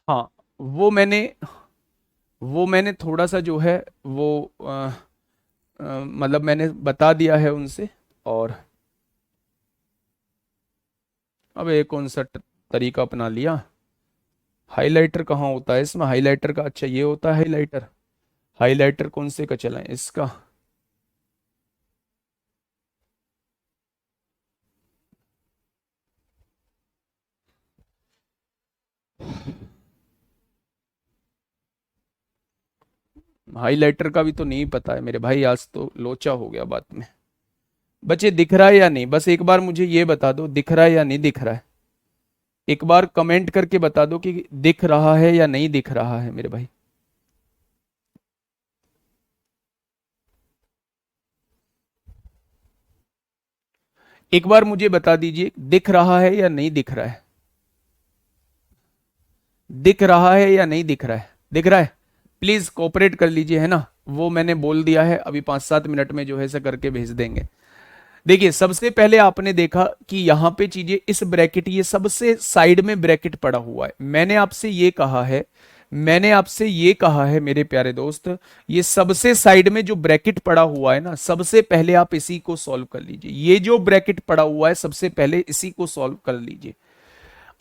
हाँ, वो मैंने वो मैंने थोड़ा सा जो है वो मतलब मैंने बता दिया है उनसे। और अब एक कौन सा तरीका अपना लिया, हाइलाइटर कहाँ होता है इसमें, हाइलाइटर का, अच्छा ये होता है हाइलाइटर। हाइलाइटर कौन से का चला है इसका, हाइलाइटर का भी तो नहीं पता है मेरे भाई, आज तो लोचा हो गया बात में। बच्चे दिख रहा है या नहीं, बस एक बार मुझे ये बता दो दिख रहा है या नहीं दिख रहा है। एक बार कमेंट करके बता दो कि दिख रहा है या नहीं दिख रहा है मेरे भाई। एक बार मुझे बता दीजिए दिख रहा है या नहीं दिख रहा है, दिख रहा है या नहीं दिख रहा है, दिख रहा है, प्लीज कोऑपरेट कर लीजिए, है ना। वो मैंने बोल दिया है, अभी 5-7 मिनट में जो है ऐसा करके भेज देंगे। देखिए सबसे पहले आपने देखा कि यहां पे चीजें इस ब्रैकेट, ये सबसे साइड में ब्रैकेट पड़ा हुआ है। मैंने आपसे ये कहा है मेरे प्यारे दोस्त, ये सबसे साइड में जो ब्रैकेट पड़ा हुआ है ना, सबसे पहले आप इसी को सॉल्व कर लीजिए। ये जो ब्रैकेट पड़ा हुआ है सबसे पहले इसी को सॉल्व कर लीजिए।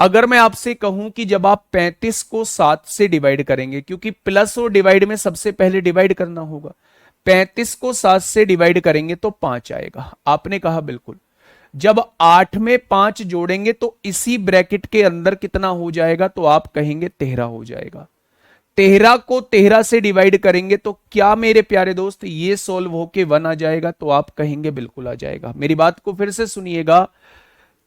अगर मैं आपसे कहूं कि जब आप 35 को 7 से डिवाइड करेंगे, क्योंकि प्लस और डिवाइड में सबसे पहले डिवाइड करना होगा, 35 को 7 से डिवाइड करेंगे तो 5 आएगा। आपने कहा बिल्कुल। जब 8 में 5 जोड़ेंगे तो इसी ब्रैकेट के अंदर कितना हो जाएगा, तो आप कहेंगे 13 हो जाएगा। 13 को 13 से डिवाइड करेंगे तो क्या मेरे प्यारे दोस्त ये सोल्व होके 1 आ जाएगा, तो आप कहेंगे बिल्कुल आ जाएगा। मेरी बात को फिर से सुनिएगा,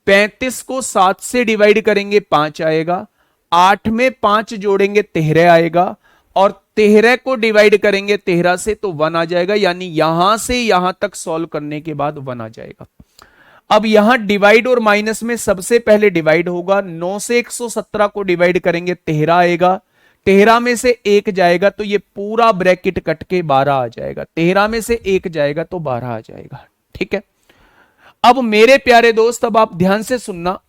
35 को 7 से डिवाइड करेंगे 5 आएगा, 8 में 5 जोड़ेंगे 13 आएगा, और 13 को डिवाइड करेंगे 13 से तो 1 आ जाएगा। यानी यहां से यहां तक सॉल्व करने के बाद 1 आ जाएगा। अब यहां डिवाइड और माइनस में सबसे पहले डिवाइड होगा, 9 से 117 को डिवाइड करेंगे 13 आएगा, 13 में से 1 जाएगा तो ये पूरा ब्रैकेट कट के 12 आ जाएगा, 13 में से 1 जाएगा तो 12 आ जाएगा। ठीक है, अब मेरे प्यारे दोस्त अब आप ध्यान से सुनना,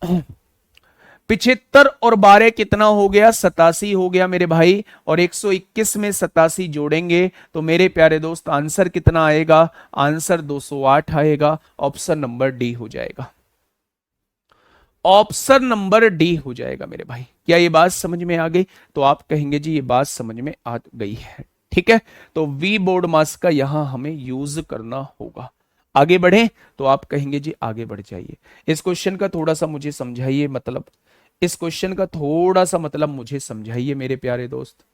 75 और 12 कितना हो गया, 87 हो गया मेरे भाई, और 121 में 87 जोड़ेंगे तो मेरे प्यारे दोस्त आंसर कितना आएगा, आंसर 208 आएगा। ऑप्शन नंबर डी हो जाएगा। ऑप्शन नंबर डी हो जाएगा मेरे भाई। क्या ये बात समझ में आ गई? तो आप कहेंगे जी ये बात समझ में आ गई है। ठीक है, तो वी बोर्ड मास का यहां हमें यूज करना होगा। आगे बढ़े तो आप कहेंगे जी आगे बढ़ जाइए। इस क्वेश्चन का थोड़ा सा मुझे समझाइए, मतलब इस क्वेश्चन का थोड़ा सा मतलब मुझे समझाइए मेरे प्यारे दोस्त।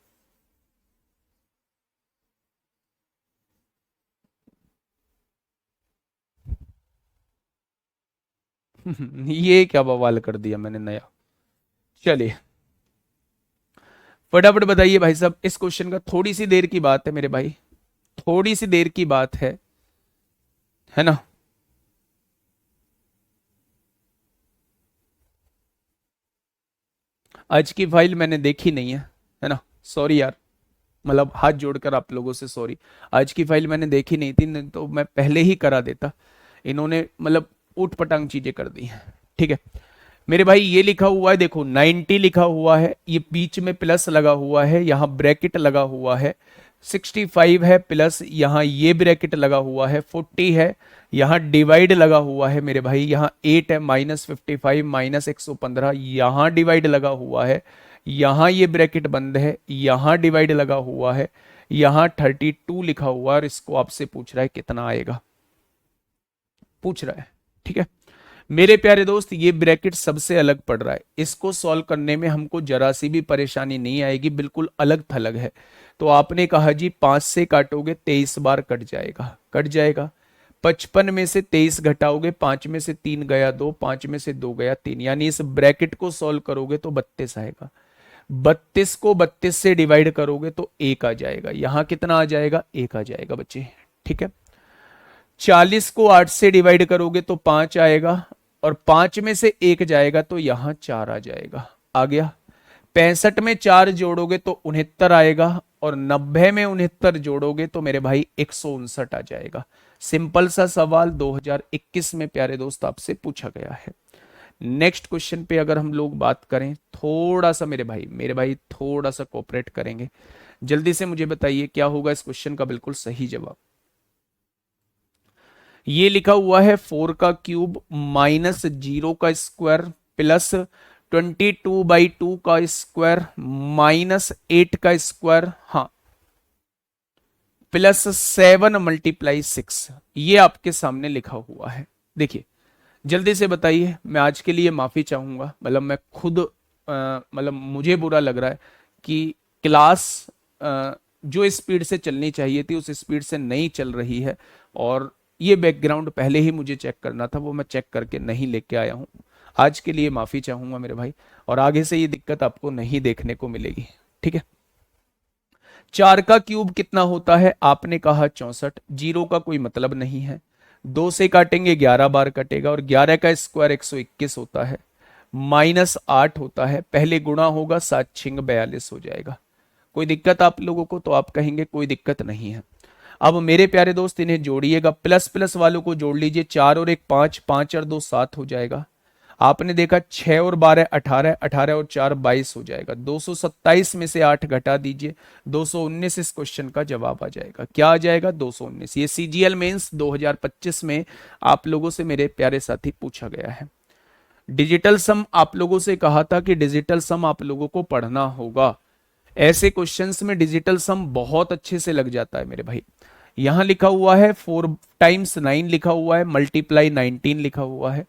ये क्या बवाल कर दिया मैंने नया। चलिए फटाफट बताइए भाई साहब, इस क्वेश्चन का थोड़ी सी देर की बात है मेरे भाई, थोड़ी सी देर की बात है ना। आज की फाइल मैंने देखी नहीं है ना, सॉरी यार, मतलब हाथ जोड़कर आप लोगों से सॉरी। आज की फाइल मैंने देखी नहीं थी, नहीं तो मैं पहले ही करा देता। इन्होंने मतलब ऊट पटांग चीजें कर दी हैं। ठीक है मेरे भाई, ये लिखा हुआ है देखो 90 लिखा हुआ है, ये बीच में प्लस लगा हुआ है, यहाँ ब्रैकेट लगा हुआ है। 65 है प्लस यहाँ ये ब्रैकेट लगा हुआ है, 40 है, यहाँ डिवाइड लगा हुआ है मेरे भाई, यहाँ 8 है, -55 -115, यहाँ डिवाइड लगा हुआ है, यहाँ ये ब्रैकेट बंद है, यहाँ डिवाइड लगा हुआ है, यहाँ 32 लिखा हुआ है, और इसको आपसे पूछ रहा है कितना आएगा, पूछ रहा है। ठीक है मेरे प्यारे दोस्त, ये ब्रैकेट सबसे अलग पड़ रहा है, इसको सॉल्व करने में हमको जरा सी भी परेशानी नहीं आएगी, बिल्कुल अलग थलग है। तो आपने कहा जी 5 से काटोगे 23 बार कट जाएगा, कट जाएगा। 55 में से 23 घटाओगे, 5 में से 3 गया 2, 5 में से 2 गया 3, यानी इस ब्रैकेट को सॉल्व करोगे तो 32 आएगा। 32 को 32 से डिवाइड करोगे तो 1 आ जाएगा, यहां कितना आ जाएगा, 1 आ जाएगा बच्चे। ठीक है 40 को 8 से डिवाइड करोगे तो 5 आएगा, और 5 में से 1 जाएगा तो यहां 4 आ जाएगा, आ गया। 65 में 4 जोड़ोगे तो 69 आएगा, और 90 में 69 जोड़ोगे तो मेरे भाई 159 आ जाएगा। सिंपल सा सवाल 2021 में प्यारे दोस्त आपसे पूछा गया है। नेक्स्ट क्वेश्चन पे अगर हम लोग बात करें, थोड़ा सा मेरे भाई थोड़ा सा कोऑपरेट करेंगे, जल्दी से मुझे बताइए क्या होगा इस क्वेश्चन का बिल्कुल सही जवाब। ये लिखा हुआ है 4 का क्यूब -0 का स्क्वायर प्लस 22/2 का स्क्वायर -8 का स्क्वायर, हाँ प्लस 7 × 6, ये आपके सामने लिखा हुआ है। देखिए जल्दी से बताइए, मैं आज के लिए माफी चाहूंगा, मतलब मैं खुद मतलब मुझे बुरा लग रहा है कि क्लास जो स्पीड से चलनी चाहिए थी उस स्पीड से नहीं चल रही है, और ये बैकग्राउंड पहले ही मुझे चेक करना था, वो मैं चेक करके नहीं लेके आया हूं। आज के लिए माफी चाहूंगा मेरे भाई, और आगे से ये दिक्कत आपको नहीं देखने को मिलेगी। ठीक है 4 का क्यूब कितना होता है, आपने कहा 64, जीरो का कोई मतलब नहीं है, 2 से काटेंगे 11 बार कटेगा, और 11 का स्क्वायर 121 होता है, -8 होता है, पहले गुणा होगा 7 छिंग 42 हो जाएगा। कोई दिक्कत आप लोगों को? तो आप कहेंगे कोई दिक्कत नहीं है। अब मेरे प्यारे दोस्त इन्हें जोड़िएगा, प्लस प्लस वालों को जोड़ लीजिए, 4 और 1 5, 5 और 2 7 हो जाएगा। आपने देखा 6 और 12 18, 18 और 4 22 हो जाएगा। 227 में से 8 घटा दीजिए, 219 इस क्वेश्चन का जवाब आ जाएगा। क्या आ जाएगा? 219। ये सीजीएल मेंस 2025 में आप लोगों से मेरे प्यारे साथी पूछा गया है। डिजिटल सम आप लोगों से कहा था कि डिजिटल सम आप लोगों को पढ़ना होगा, ऐसे क्वेश्चंस में डिजिटल सम बहुत अच्छे से लग जाता है मेरे भाई। यहां लिखा हुआ है 4 टाइम्स 9 लिखा हुआ है, मल्टीप्लाई 19 लिखा हुआ है,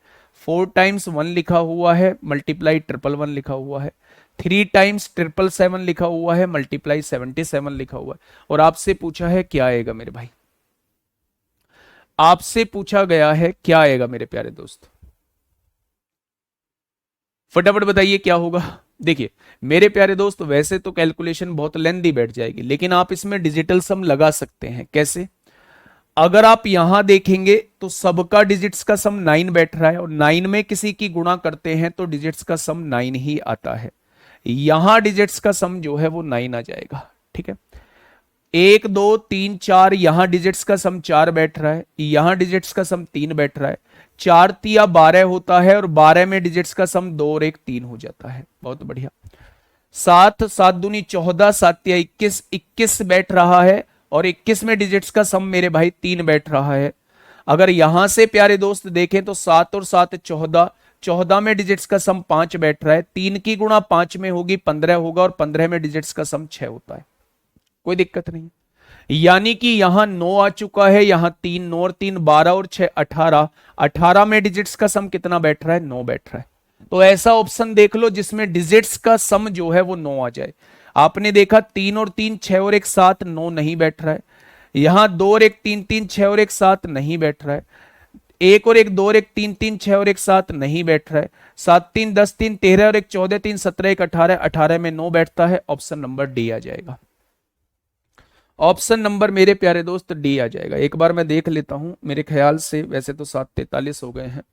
4 टाइम्स 1 लिखा हुआ है, मल्टीप्लाई 111 लिखा हुआ है, 3 टाइम्स 777 लिखा हुआ है, मल्टीप्लाई 77 लिखा हुआ है, और आपसे पूछा है क्या आएगा मेरे भाई, आपसे पूछा गया है क्या आएगा मेरे प्यारे दोस्त, फटाफट बताइए क्या होगा। देखिए मेरे प्यारे दोस्त, वैसे तो कैलकुलेशन बहुत लेंदी बैठ जाएगी, लेकिन आप इसमें डिजिटल सम लगा सकते हैं। कैसे? अगर आप यहां देखेंगे तो सबका डिजिट्स का सम 9 बैठ रहा है, और 9 में किसी की गुणा करते हैं तो डिजिट्स का सम 9 ही आता है। यहां डिजिट्स का सम जो है वो 9 आ जाएगा। ठीक है 1 2 3 4, यहां डिजिट्स का सम 4 बैठ रहा है, यहां डिजिट्स का सम 3 बैठ रहा है, 4 तिया 12 होता है, और 12 में डिजिट्स का सम 2 और 1 3 हो जाता है। बहुत बढ़िया। 7 7 दूनी 14, 7 तिया 21, 21 बैठ रहा है, और 21 में डिजिट्स का सम मेरे भाई 3 बैठ रहा है। अगर यहां से प्यारे दोस्त देखें तो 7 और 7 14, 14 में डिजिट्स का सम 5 बैठ रहा है, 3 की गुणा 5 में होगी 15 होगा, और 15 में डिजिट्स का सम 6 होता है, कोई दिक्कत नहीं। यानी कि यहां 9 आ चुका है, यहां 3, 9 और 3 12 और 6 18, 18 में डिजिट्स का सम कितना बैठ रहा है, 9 बैठ रहा है। तो ऐसा ऑप्शन देख लो जिसमें डिजिट्स का सम जो है वो 9 आ जाए। आपने देखा 3 और 3 6 और 1 7, 9 नहीं बैठ रहा है। यहां 2 और 1 3 3 6 और 1 7 नहीं बैठ रहा है। 1 और 1 2 और 1 3 3 6 और 1 7 नहीं बैठ रहा है। 7 3 10 3 13 और 1 14 3 17 1 18, 18 में 9 बैठता है। ऑप्शन नंबर डी आ जाएगा। ऑप्शन नंबर मेरे प्यारे दोस्त डी आ जाएगा। एक बार मैं देख लेता हूं, मेरे ख्याल से वैसे तो 7:43 हो गए हैं।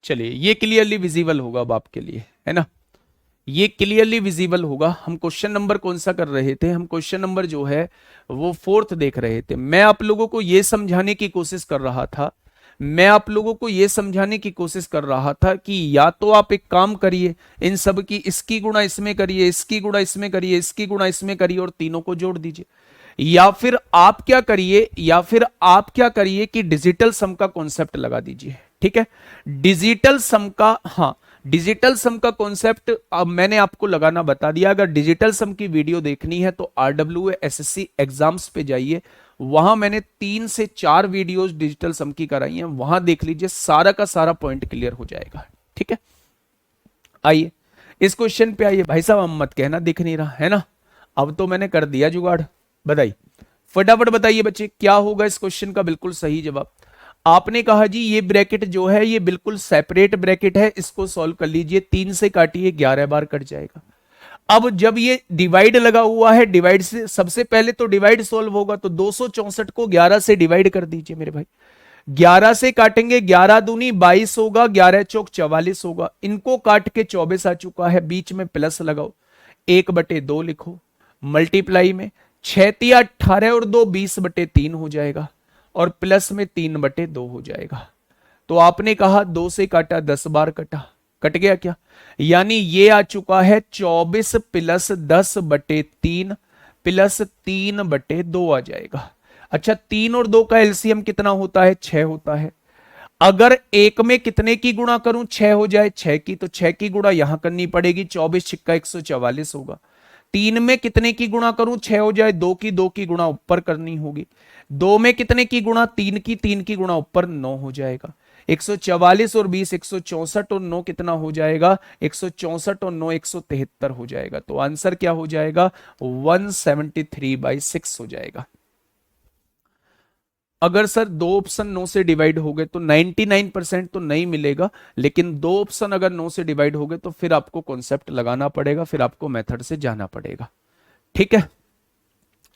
चलिए, ये क्लियरली विजिबल होगा अब आपके लिए, है ना। ये क्लियरली विजिबल होगा। हम क्वेश्चन नंबर कौन सा कर रहे थे, हम क्वेश्चन नंबर जो है वो 4th देख रहे थे। मैं आप लोगों को ये समझाने की कोशिश कर रहा था, मैं आप लोगों को यह समझाने की कोशिश कर रहा था कि या तो आप एक काम करिए, इन सब की इसकी गुणा इसमें करिए, इसकी गुणा इसमें करिए, इसकी गुणा इसमें करिए और तीनों को जोड़ दीजिए, या फिर आप क्या करिए, या फिर आप क्या करिए कि डिजिटल सम का कॉन्सेप्ट लगा दीजिए। ठीक है, डिजिटल सम का, हाँ डिजिटल सम का कॉन्सेप्ट अब मैंने आपको लगाना बता दिया। अगर डिजिटल सम की वीडियो देखनी है तो RWA SSC एग्जाम्स पे जाइए, वहां मैंने 3 से 4 वीडियोस डिजिटल सम की कराई हैं, वहां देख लीजिए, सारा का सारा पॉइंट क्लियर हो जाएगा। ठीक है, आइए इस क्वेश्चन पे आइए। भाई साहब हम मत कहना दिख नहीं रहा है ना, अब तो मैंने कर दिया जुगाड़। बताइए, फटाफट बताइए बच्चे, क्या होगा इस क्वेश्चन का बिल्कुल सही जवाब। आपने कहा जी ये ब्रैकेट जो है ये बिल्कुल सेपरेट ब्रैकेट है, इसको सॉल्व कर लीजिए, 3 से काटिए 11 बार कट जाएगा। अब जब ये डिवाइड लगा हुआ है, डिवाइड से सबसे पहले तो डिवाइड सॉल्व होगा, तो 264 को 11 से डिवाइड कर दीजिए मेरे भाई। 11 से काटेंगे, 11 दूनी 22 होगा, 11 चौक 44 होगा, इनको काट के 24 आ चुका है, बीच में प्लस लगाओ, 1/2 लिखो, मल्टीप्लाई में 6 18 और 2 20/3 हो जाएगा, और प्लस में 3/2 हो जाएगा। तो आपने कहा 2 से काटा 10 बार कटा, कट गया क्या, यानी ये आ चुका है 24 प्लस 10/3 प्लस 3/2 आ जाएगा। अच्छा, 3 और 2 का एलसीएम कितना होता है, 6 होता है। अगर एक में कितने की गुणा करूं, 6 हो जाए, 6 की, तो 6 की गुणा यहां करनी पड़ेगी, 24 छिक्का 144 होगा। 3 में कितने की गुणा करूं, 6 हो जाए, 2 की गुणा ऊपर करनी होगी। 2 में कितने की गुणा, 3 की गुणा ऊपर, 9 हो जाएगा। 144 और 20 164 और 9 कितना हो जाएगा, 164 और 9 173 हो जाएगा। तो आंसर क्या हो जाएगा, 173/6 हो जाएगा। अगर सर 2 ऑप्शन 9 से डिवाइड हो गए तो 99% तो नहीं मिलेगा, लेकिन 2 ऑप्शन अगर 9 से डिवाइड हो गए तो फिर आपको कॉन्सेप्ट लगाना पड़ेगा, फिर आपको मेथड से जाना पड़ेगा। ठीक है,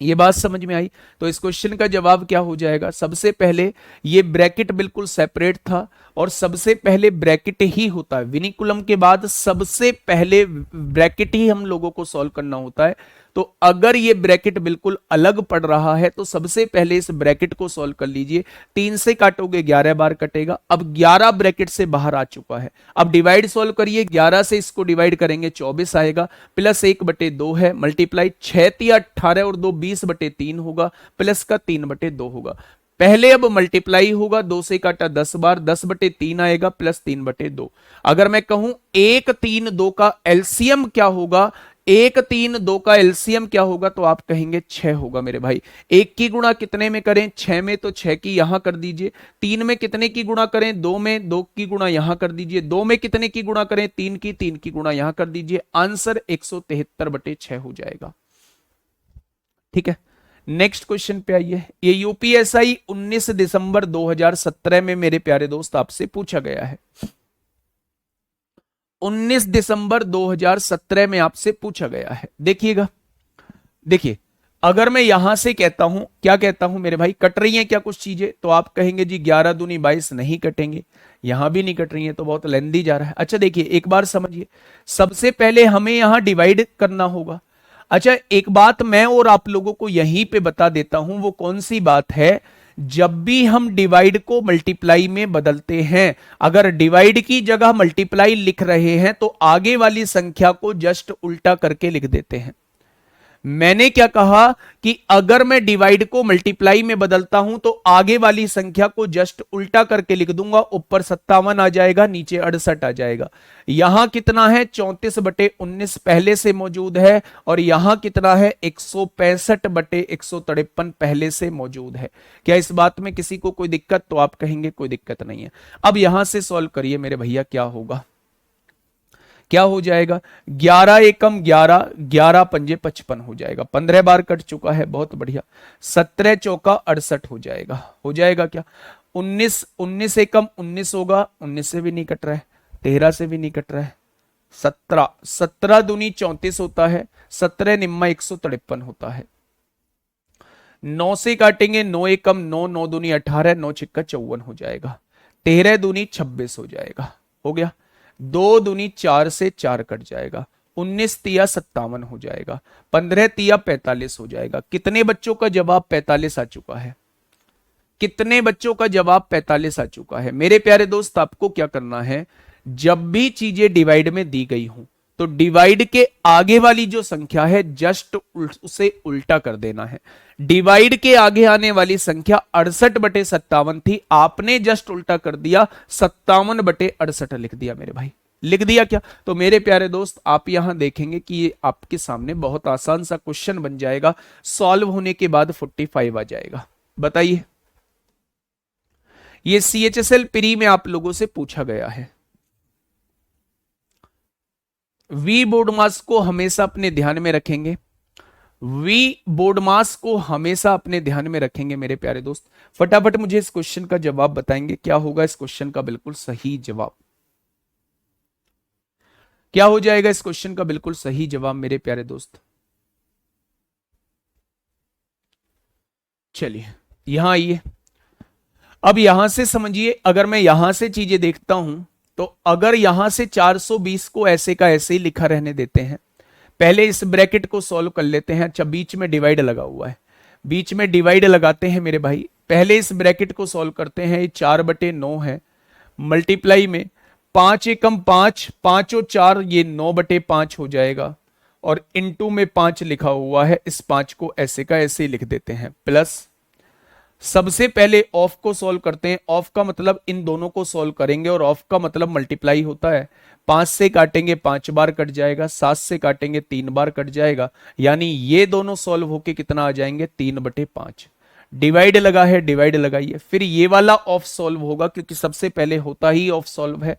ये बात समझ में आई। तो इस क्वेश्चन का जवाब क्या हो जाएगा, सबसे पहले ये ब्रैकेट बिल्कुल सेपरेट था, और सबसे पहले ब्रैकेट ही होता है, विनिकुलम के बाद सबसे पहले ब्रैकेट ही हम लोगों को सॉल्व करना होता है। तो अगर ये ब्रैकेट बिल्कुल अलग पड़ रहा है तो सबसे पहले इस ब्रैकेट को सॉल्व कर लीजिए। 3 से काटोगे 11 बार कटेगा। अब 11 ब्रैकेट से बाहर आ चुका है, अब डिवाइड सॉल्व करिए, 11 से इसको डिवाइड करेंगे 24 आएगा, प्लस 1/2 है, मल्टीप्लाई 6 18 और 2 20/3 होगा, प्लस का 3/2 होगा। पहले अब मल्टीप्लाई होगा, 2 से काटा 10 बार, 10/3 आएगा, प्लस 3/2। अगर मैं कहूं 1 3 2 का एलसीएम क्या होगा, 1 3 2 का एलसीएम क्या होगा, तो आप कहेंगे 6 होगा मेरे भाई। 1 की गुणा कितने में करें, 6 में, तो 6 की यहां कर दीजिए। 3 में कितने की गुणा करें, 2 में, 2 की गुणा यहां कर दीजिए। 2 में कितने की गुणा करें, 3 की गुणा यहां कर दीजिए। आंसर 173/6 हो जाएगा। ठीक है, नेक्स्ट क्वेश्चन पे आइए। ये यूपीएसआई 19 दिसंबर 2017 में मेरे प्यारे दोस्त आपसे पूछा गया है। 19 दिसंबर 2017 में आपसे पूछा गया है। देखिएगा, देखिए अगर मैं यहां से कहता हूं, क्या कहता हूं मेरे भाई, कट रही हैं क्या कुछ चीजें, तो आप कहेंगे जी 11 दूनी 22, नहीं कटेंगे, यहां भी नहीं कट रही है, तो बहुत लेंदी जा रहा है। अच्छा देखिए एक बार समझिए, सबसे पहले हमें यहां डिवाइड करना होगा। अच्छा एक बात मैं और आप लोगों को यहीं पे बता देता हूं, वो कौन सी बात है, जब भी हम डिवाइड को मल्टीप्लाई में बदलते हैं, अगर डिवाइड की जगह मल्टीप्लाई लिख रहे हैं तो आगे वाली संख्या को जस्ट उल्टा करके लिख देते हैं। मैंने क्या कहा कि अगर मैं डिवाइड को मल्टीप्लाई में बदलता हूं तो आगे वाली संख्या को जस्ट उल्टा करके लिख दूंगा, ऊपर 57 आ जाएगा, नीचे 68 आ जाएगा। यहां कितना है, 34/19 पहले से मौजूद है, और यहां कितना है, 165/153 पहले से मौजूद है। क्या इस बात में किसी को कोई दिक्कत, तो आप कहेंगे कोई दिक्कत नहीं है। अब यहां से सॉल्व करिए मेरे भैया, क्या होगा, क्या हो जाएगा, 11 एकम 11, 11 पंजे 55 हो जाएगा, 15 बार कट चुका है, बहुत बढ़िया। 17 चौका 68 हो जाएगा, हो जाएगा क्या, 19, 19 एकम 19 होगा, 19 से भी नहीं कट रहा है, 13 से भी नहीं कट रहा है, 17, 17 दूनी 34 होता है, 17 निम्मा 153 होता है। 9 से काटेंगे, 9 एकम 9, 9 दूनी 18, 9 छिक्का 54 हो जाएगा, 13 दूनी 26 हो जाएगा, हो गया। 2 दूनी 4 से 4 कट जाएगा, 19 तिया 57 हो जाएगा, 15 तिया 45 हो जाएगा। कितने बच्चों का जवाब 45 आ चुका है, कितने बच्चों का जवाब 45 आ चुका है। मेरे प्यारे दोस्त आपको क्या करना है, जब भी चीजें डिवाइड में दी गई हूं तो डिवाइड के आगे वाली जो संख्या है जस्ट उसे उल्टा कर देना है। डिवाइड के आगे आने वाली संख्या 68/57 थी, आपने जस्ट उल्टा कर दिया, 57/68 लिख दिया मेरे भाई, लिख दिया क्या। तो मेरे प्यारे दोस्त आप यहां देखेंगे कि ये आपके सामने बहुत आसान सा क्वेश्चन बन जाएगा, सॉल्व होने के बाद 45 आ जाएगा। बताइए, ये CHSL प्री में आप लोगों से पूछा गया है। वी बोर्ड मास को हमेशा अपने ध्यान में रखेंगे, वी बोर्ड मास को हमेशा अपने ध्यान में रखेंगे मेरे प्यारे दोस्त। फटाफट मुझे इस क्वेश्चन का जवाब बताएंगे, क्या होगा इस क्वेश्चन का बिल्कुल सही जवाब, क्या हो जाएगा इस क्वेश्चन का बिल्कुल सही जवाब मेरे प्यारे दोस्त। चलिए यहां आइए, अब यहां से समझिए, अगर मैं यहां से चीजें देखता हूं तो अगर यहां से 420 को ऐसे का ऐसे ही लिखा रहने देते हैं, पहले इस ब्रैकेट को सॉल्व कर लेते हैं। अच्छा बीच में डिवाइड लगा हुआ है, बीच में डिवाइड लगाते हैं मेरे भाई, पहले इस ब्रैकेट को सॉल्व करते हैं। ये 4/9 है, मल्टीप्लाई में 5 एकम 5, 5 और 4 ये 9/5 हो जाएगा, और इनटू में 5 लिखा हुआ है, इस 5 को ऐसे का ऐसे ही लिख देते हैं, प्लस सबसे पहले ऑफ को सॉल्व करते हैं। ऑफ का मतलब इन दोनों को सॉल्व करेंगे, और ऑफ का मतलब मल्टीप्लाई होता है। 5 से काटेंगे 5 बार कट जाएगा, 7 से काटेंगे 3 बार कट जाएगा, यानी ये दोनों सॉल्व होके कितना आ जाएंगे, 3/5। डिवाइड लगा है, डिवाइड लगाइए, फिर ये वाला ऑफ सॉल्व होगा क्योंकि सबसे पहले होता ही ऑफ सॉल्व है।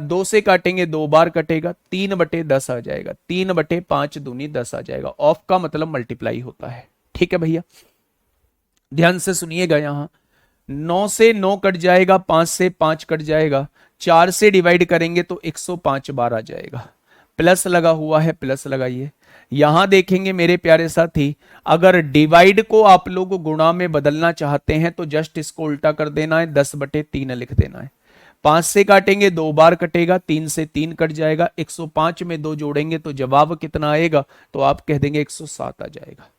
2 से काटेंगे 2 बार कटेगा, 3/10 आ जाएगा, 3/5 दूनी 10 आ जाएगा। ऑफ का मतलब मल्टीप्लाई होता है, ठीक है भैया, ध्यान से सुनिएगा। यहां 9 से 9 कट जाएगा, 5 से 5 कट जाएगा, 4 से डिवाइड करेंगे तो 105 बार आ जाएगा, प्लस लगा हुआ है, प्लस लगाइए। यहां देखेंगे मेरे प्यारे साथी, अगर डिवाइड को आप लोग गुणा में बदलना चाहते हैं तो जस्ट इसको उल्टा कर देना है, 10/3 लिख देना है। 5 से काटेंगे 2 बार कटेगा, 3 से 3 कट जाएगा, 105 में 2 जोड़ेंगे तो जवाब कितना आएगा, तो आप कह देंगे 107 आ जाएगा।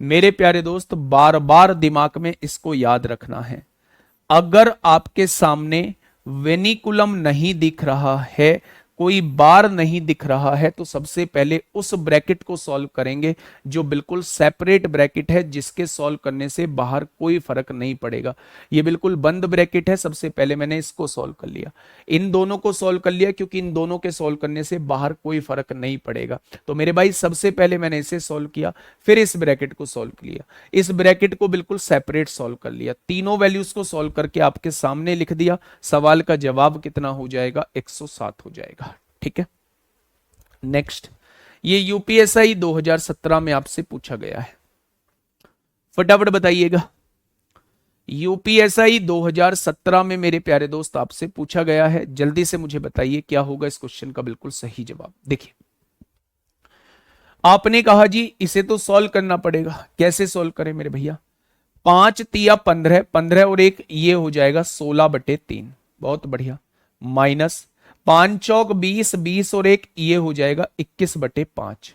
मेरे प्यारे दोस्त बार बार दिमाग में इसको याद रखना है, अगर आपके सामने वेनिकुलम नहीं दिख रहा है, कोई बार नहीं दिख रहा है, तो सबसे पहले उस ब्रैकेट को सॉल्व करेंगे जो बिल्कुल सेपरेट ब्रैकेट है, जिसके सॉल्व करने से बाहर कोई फर्क नहीं पड़ेगा। ये बिल्कुल बंद ब्रैकेट है, सबसे पहले मैंने इसको सॉल्व कर लिया, इन दोनों को सॉल्व कर लिया, क्योंकि इन दोनों के सॉल्व करने से बाहर कोई फर्क नहीं पड़ेगा। तो मेरे भाई सबसे पहले मैंने इसे सॉल्व किया, फिर इस ब्रैकेट को सॉल्व किया, इस ब्रैकेट को बिल्कुल सेपरेट सॉल्व कर लिया, तीनों वैल्यूज को सॉल्व करके आपके सामने लिख दिया। सवाल का जवाब कितना हो जाएगा, 107 हो जाएगा, ठीक है। नेक्स्ट, ये यूपीएसआई 2017 में आपसे पूछा गया है, फटाफट बताइएगा। यूपीएसआई 2017 में मेरे प्यारे दोस्त आपसे पूछा गया है, जल्दी से मुझे बताइए क्या होगा इस क्वेश्चन का बिल्कुल सही जवाब। देखिए आपने कहा जी इसे तो सॉल्व करना पड़ेगा, कैसे सॉल्व करें मेरे भैया? 5 तिया 15, 15 और एक ये हो जाएगा 16/3, बहुत बढ़िया। माइनस 5 चौक 20, 20 और एक ये हो जाएगा 21/5,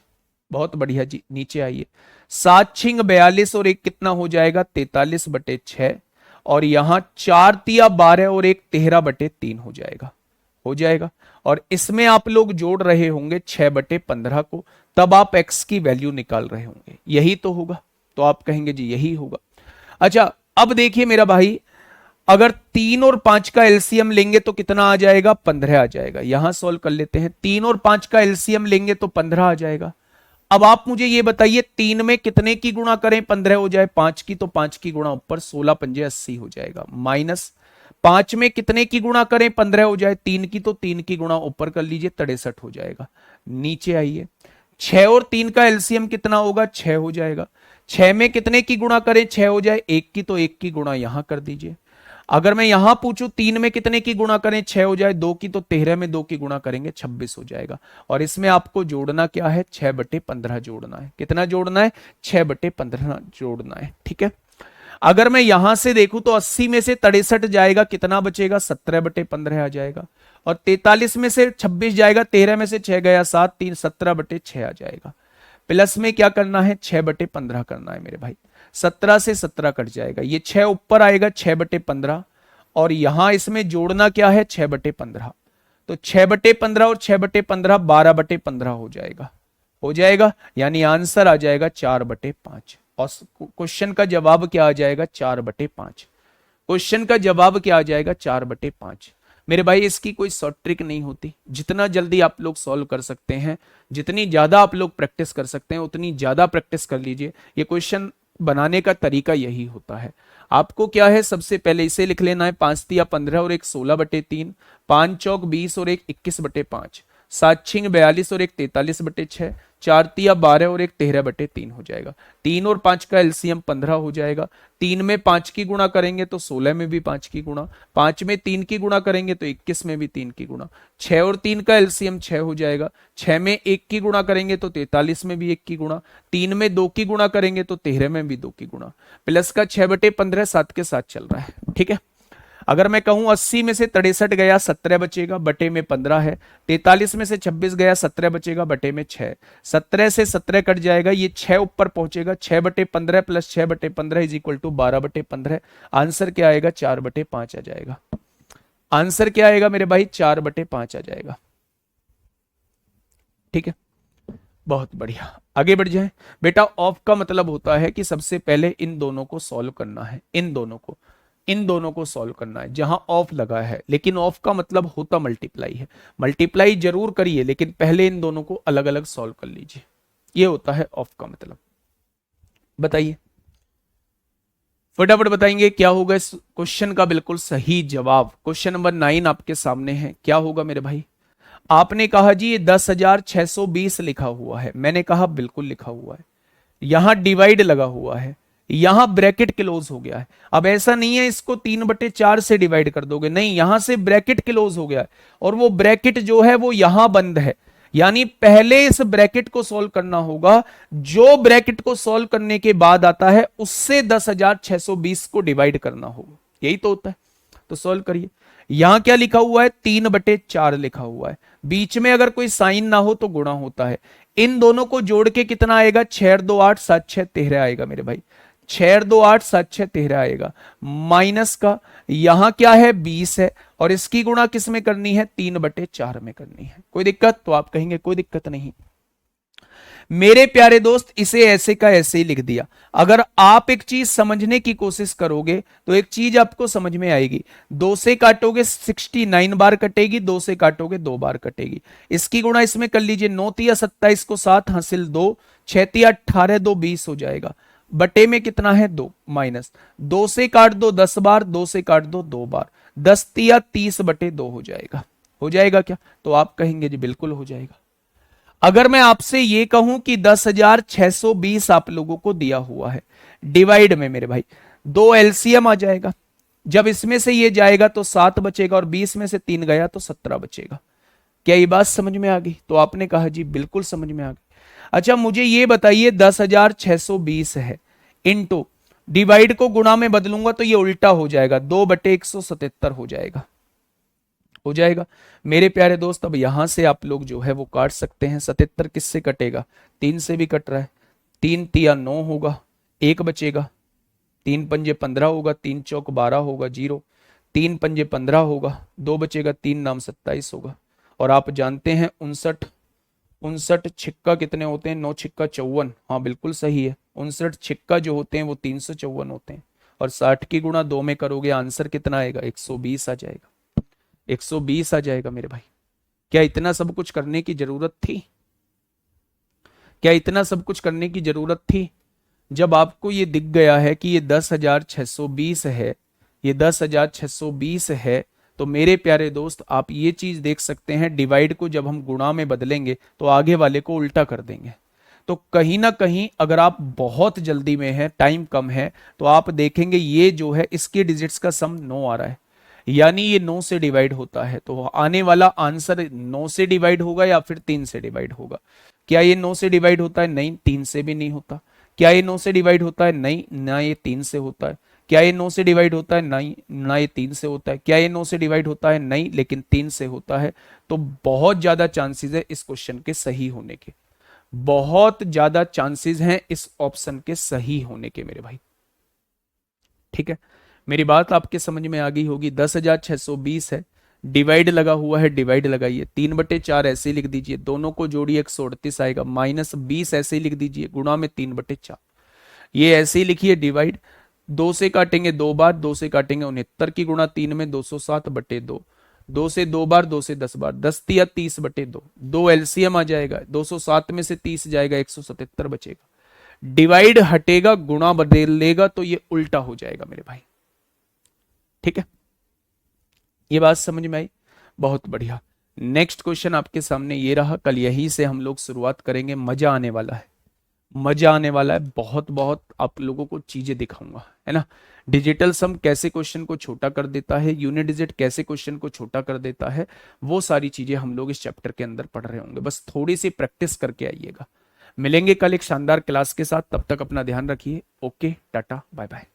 बहुत बढ़िया जी। नीचे आइए, 7 छिंग 42 और एक कितना हो जाएगा 43/6, और यहां 4 तिया 12 और एक 13/3 हो जाएगा, हो जाएगा। और इसमें आप लोग जोड़ रहे होंगे 6/15 को, तब आप x की वैल्यू निकाल रहे होंगे, यही तो होगा। तो आप कहेंगे जी यही होगा। अच्छा अब देखिए मेरा भाई, अगर 3 और 5 का एलसीएम लेंगे तो कितना आ जाएगा? 15 आ जाएगा। यहां सॉल्व कर लेते हैं, 3 और 5 का एलसीएम लेंगे तो 15 आ जाएगा। अब आप मुझे ये बताइए 3 में कितने की गुणा करें 15 हो जाए? 5 की, तो 5 की गुणा ऊपर, 16×5 = 80 हो जाएगा। माइनस 5 में कितने की गुणा करें 15 हो जाए? 3 की, तो 3 की गुणा ऊपर कर लीजिए, 63 हो जाएगा। नीचे आइए, 6 और 3 का एलसीएम कितना होगा? 6 हो जाएगा। 6 में कितने की गुणा करें 6 हो जाए? 1 की, तो 1 की गुणा यहां कर दीजिए। अगर मैं यहां पूछूं 3 में कितने की गुणा करें 6 हो जाए? 2 की, तो 13 में 2 की गुणा करेंगे 26 हो जाएगा। और इसमें आपको जोड़ना क्या है? 6/15 जोड़ना है। कितना जोड़ना है? 6/15 जोड़ना है, ठीक है। अगर मैं यहां से देखूं तो 80 में से 63 जाएगा, कितना बचेगा? 17/15 आ जाएगा। और 43 में से 26 जाएगा, 13 में से 6 गया 7, 3 17/6 आ जाएगा। प्लस में क्या करना है? 6/15 करना है मेरे भाई। 17 से 17 कट जाएगा, ये 6 ऊपर आएगा 6/15, और यहां इसमें जोड़ना क्या है? 6/15। तो 6/15 और 6/15 12/15 हो जाएगा, हो जाएगा। यानी आंसर आ जाएगा 4/5। और क्वेश्चन का जवाब क्या आ जाएगा? 4/5। क्वेश्चन का जवाब क्या आ जाएगा? 4/5। मेरे भाई इसकी कोई शॉर्ट ट्रिक नहीं होती, जितना जल्दी आप लोग सॉल्व कर सकते हैं, जितनी ज्यादा आप लोग प्रैक्टिस कर सकते हैं, उतनी ज्यादा प्रैक्टिस कर लीजिए। ये क्वेश्चन बनाने का तरीका यही होता है। आपको क्या है, सबसे पहले इसे लिख लेना है, 5 तिया 15 और एक 16/3, 5 चौक 20 और एक 21/5, 7 छिंग 42 और एक 43/6, 4 तिया 12 और एक 13/3 हो जाएगा। 3 और 5 का एलसीएम 15 हो जाएगा। 3 में 5 की गुणा करेंगे तो 16 में भी 5 की गुणा, 5 में 3 की गुणा करेंगे तो 21 में भी 3 की गुणा, 6 और 3 का एलसीएम 6 हो जाएगा। 6 में 1 की गुणा करेंगे तो 43 में भी 1 की गुणा, 3 में 2 की गुणा करेंगे तो 13 में भी 2 की गुणा। प्लस का 6/15 7 के साथ चल रहा है, ठीक है। अगर मैं कहूं 80 में से 63 गया 17 बचेगा, बटे में 15 है। 43 में से 26 गया 17 बचेगा, बटे में 6। 17 से 17 कट जाएगा, ये 6 ऊपर पहुंचेगा, 6/15 plus 6/15 is equal to 12/15। Answer क्या आएगा? 4/5 आ जाएगा। आंसर क्या आएगा मेरे भाई? 4/5 आ जाएगा, ठीक है। बहुत बढ़िया, आगे बढ़ जाए बेटा। ऑफ का मतलब होता है कि सबसे पहले इन दोनों को सॉल्व करना है, इन दोनों को सॉल्व करना है जहां ऑफ लगा है। लेकिन ऑफ का मतलब होता मल्टीप्लाई है। मल्टीप्लाई जरूर करिए, लेकिन पहले इन दोनों को अलग अलग सॉल्व कर लीजिए, ये होता है ऑफ का मतलब। बताइए, फटाफट बताएंगे क्या होगा इस क्वेश्चन का बिल्कुल सही जवाब। क्वेश्चन नंबर 9 आपके सामने है, क्या होगा मेरे भाई? आपने कहा जी ये 10,620 लिखा हुआ है, मैंने कहा बिल्कुल लिखा हुआ है। यहां डिवाइड लगा हुआ है, यहां ब्रैकेट क्लोज हो गया है। अब ऐसा नहीं है इसको 3/4 से डिवाइड कर दोगे, नहीं, यहां से ब्रैकेट क्लोज हो गया है, और वो ब्रैकेट जो है वो यहां बंद है। यानी पहले इस ब्रैकेट को सॉल्व करना होगा, जो ब्रैकेट को सॉल्व करने के बाद आता है उससे 10,620 को डिवाइड करना होगा, यही तो होता है। तो सॉल्व करिए। यहां क्या लिखा हुआ है? 3/4 लिखा हुआ है। बीच में अगर कोई साइन ना हो तो गुणा होता है। इन दोनों को जोड़ के कितना आएगा? 6 2 8 7 6 13 आएगा मेरे भाई। 6 2 8 7 6 13 आएगा। माइनस का यहां क्या है? 20 है, और इसकी गुणा किस में करनी है? 3/4 में करनी है। कोई दिक्कत? तो आप कहेंगे कोई दिक्कत नहीं। मेरे प्यारे दोस्त, इसे ऐसे का ऐसे ही लिख दिया। अगर आप एक चीज समझने की कोशिश करोगे तो एक चीज आपको समझ में आएगी। 2 से काटोगे 69 बार कटेगी, 2 से काटोगे 2 बार कटेगी। इसकी गुणा इसमें कर लीजिए, 9 तिया 27 को 7 हासिल 2, 6 तिया 18 2 20 हो जाएगा। बटे में कितना है? 2 माइनस 2 से काट दो 10 बार, 2 से काट दो 2 बार, 10 तिया 30/2 हो जाएगा। हो जाएगा क्या? तो आप कहेंगे जी बिल्कुल हो जाएगा। अगर मैं आपसे ये कहूं कि 10,620 आप लोगों को दिया हुआ है, डिवाइड में मेरे भाई 2 एलसीएम आ जाएगा। जब इसमें से ये जाएगा तो 7 बचेगा, और 20 में से 3 गया तो 17 बचेगा। क्या ये बात समझ में आ गई? तो आपने कहा जी बिल्कुल समझ में आ गई। अच्छा मुझे ये बताइए 10,620 है, इनटू डिवाइड को गुणा में बदलूंगा तो ये उल्टा हो जाएगा, 2/177 हो जाएगा, हो जाएगा मेरे प्यारे दोस्त। अब यहां से आप लोग जो है वो काट सकते हैं। 77 किससे कटेगा, 3 से भी कट रहा है, 3 तिया 9 होगा, एक बचेगा, 3 पंजे 15 होगा, 3 चौक 12 होगा, 0, 3 पंजे 15 होगा, 2 बचेगा, 3 नाम 27 होगा। और आप जानते हैं 59, 59 छिक्का कितने होते हैं, 9 छिक्का 54, हाँ बिल्कुल सही है, 59 छिक्का जो होते हैं वो 354 होते हैं। और 60 की गुणा 2 में करोगे आंसर कितना आएगा, 120 आ जाएगा, 120 आ जाएगा मेरे भाई। क्या इतना सब कुछ करने की जरूरत थी, क्या इतना सब कुछ करने की जरूरत थी? जब आपको ये दिख गया है कि ये 10,620 है, ये 10,620 है, तो मेरे प्यारे दोस्त आप ये चीज देख सकते हैं, डिवाइड को जब हम गुणा में बदलेंगे तो आगे वाले को उल्टा कर देंगे। तो कहीं ना कहीं अगर आप बहुत जल्दी में है, टाइम कम है, तो आप देखेंगे ये जो है इसके डिजिट्स का सम 9 आ रहा है, यानी ये 9 से डिवाइड होता है, तो आने वाला आंसर 9 से डिवाइड होगा या फिर 3 से डिवाइड होगा। क्या ये 9 से डिवाइड होता है, नहीं, 3 से भी नहीं होता। क्या ये 9 से डिवाइड होता है, नहीं, ना ये 3 से होता है। क्या ये 9 से डिवाइड होता है, नहीं, ना ये 3 से होता है। क्या ये 9 से डिवाइड होता है, नहीं, लेकिन 3 से होता है। तो बहुत ज्यादा चांसेस है इस क्वेश्चन के सही होने के, बहुत ज्यादा चांसेस हैं इस ऑप्शन के सही होने के मेरे भाई। ठीक है, मेरी बात आपके समझ में आ गई होगी। 10,620 है, डिवाइड लगा हुआ है, डिवाइड लगाइए, 3/4 ऐसे ही लिख दीजिए, दोनों को जोड़िए 138 आएगा, -20 ऐसे ही लिख दीजिए, गुणा में 3/4, ये ऐसे ही लिखिए, डिवाइड 2 से काटेंगे 2 बार, 2 से काटेंगे 69 की गुणा 3 में 207/2, 2 से 2 बार, 2 से 10 बार, 10 या 30/2, 2 एलसीएम आ जाएगा, 207 में से 30 जाएगा, 177 बचेगा। डिवाइड हटेगा, गुणा बदल लेगा तो ये उल्टा हो जाएगा मेरे भाई। ठीक है, ये बात समझ में आई, बहुत बढ़िया। नेक्स्ट क्वेश्चन आपके सामने ये रहा, कल यही से हम लोग शुरुआत करेंगे, मजा आने वाला है, मजा आने वाला है, बहुत बहुत आप लोगों को चीजें दिखाऊंगा, है ना। डिजिटल सम कैसे क्वेश्चन को छोटा कर देता है, यूनिट डिजिट कैसे क्वेश्चन को छोटा कर देता है, वो सारी चीजें हम लोग इस चैप्टर के अंदर पढ़ रहे होंगे, बस थोड़ी सी प्रैक्टिस करके आइएगा। मिलेंगे कल एक शानदार क्लास के साथ, तब तक अपना ध्यान रखिए। Okay, tata, bye bye.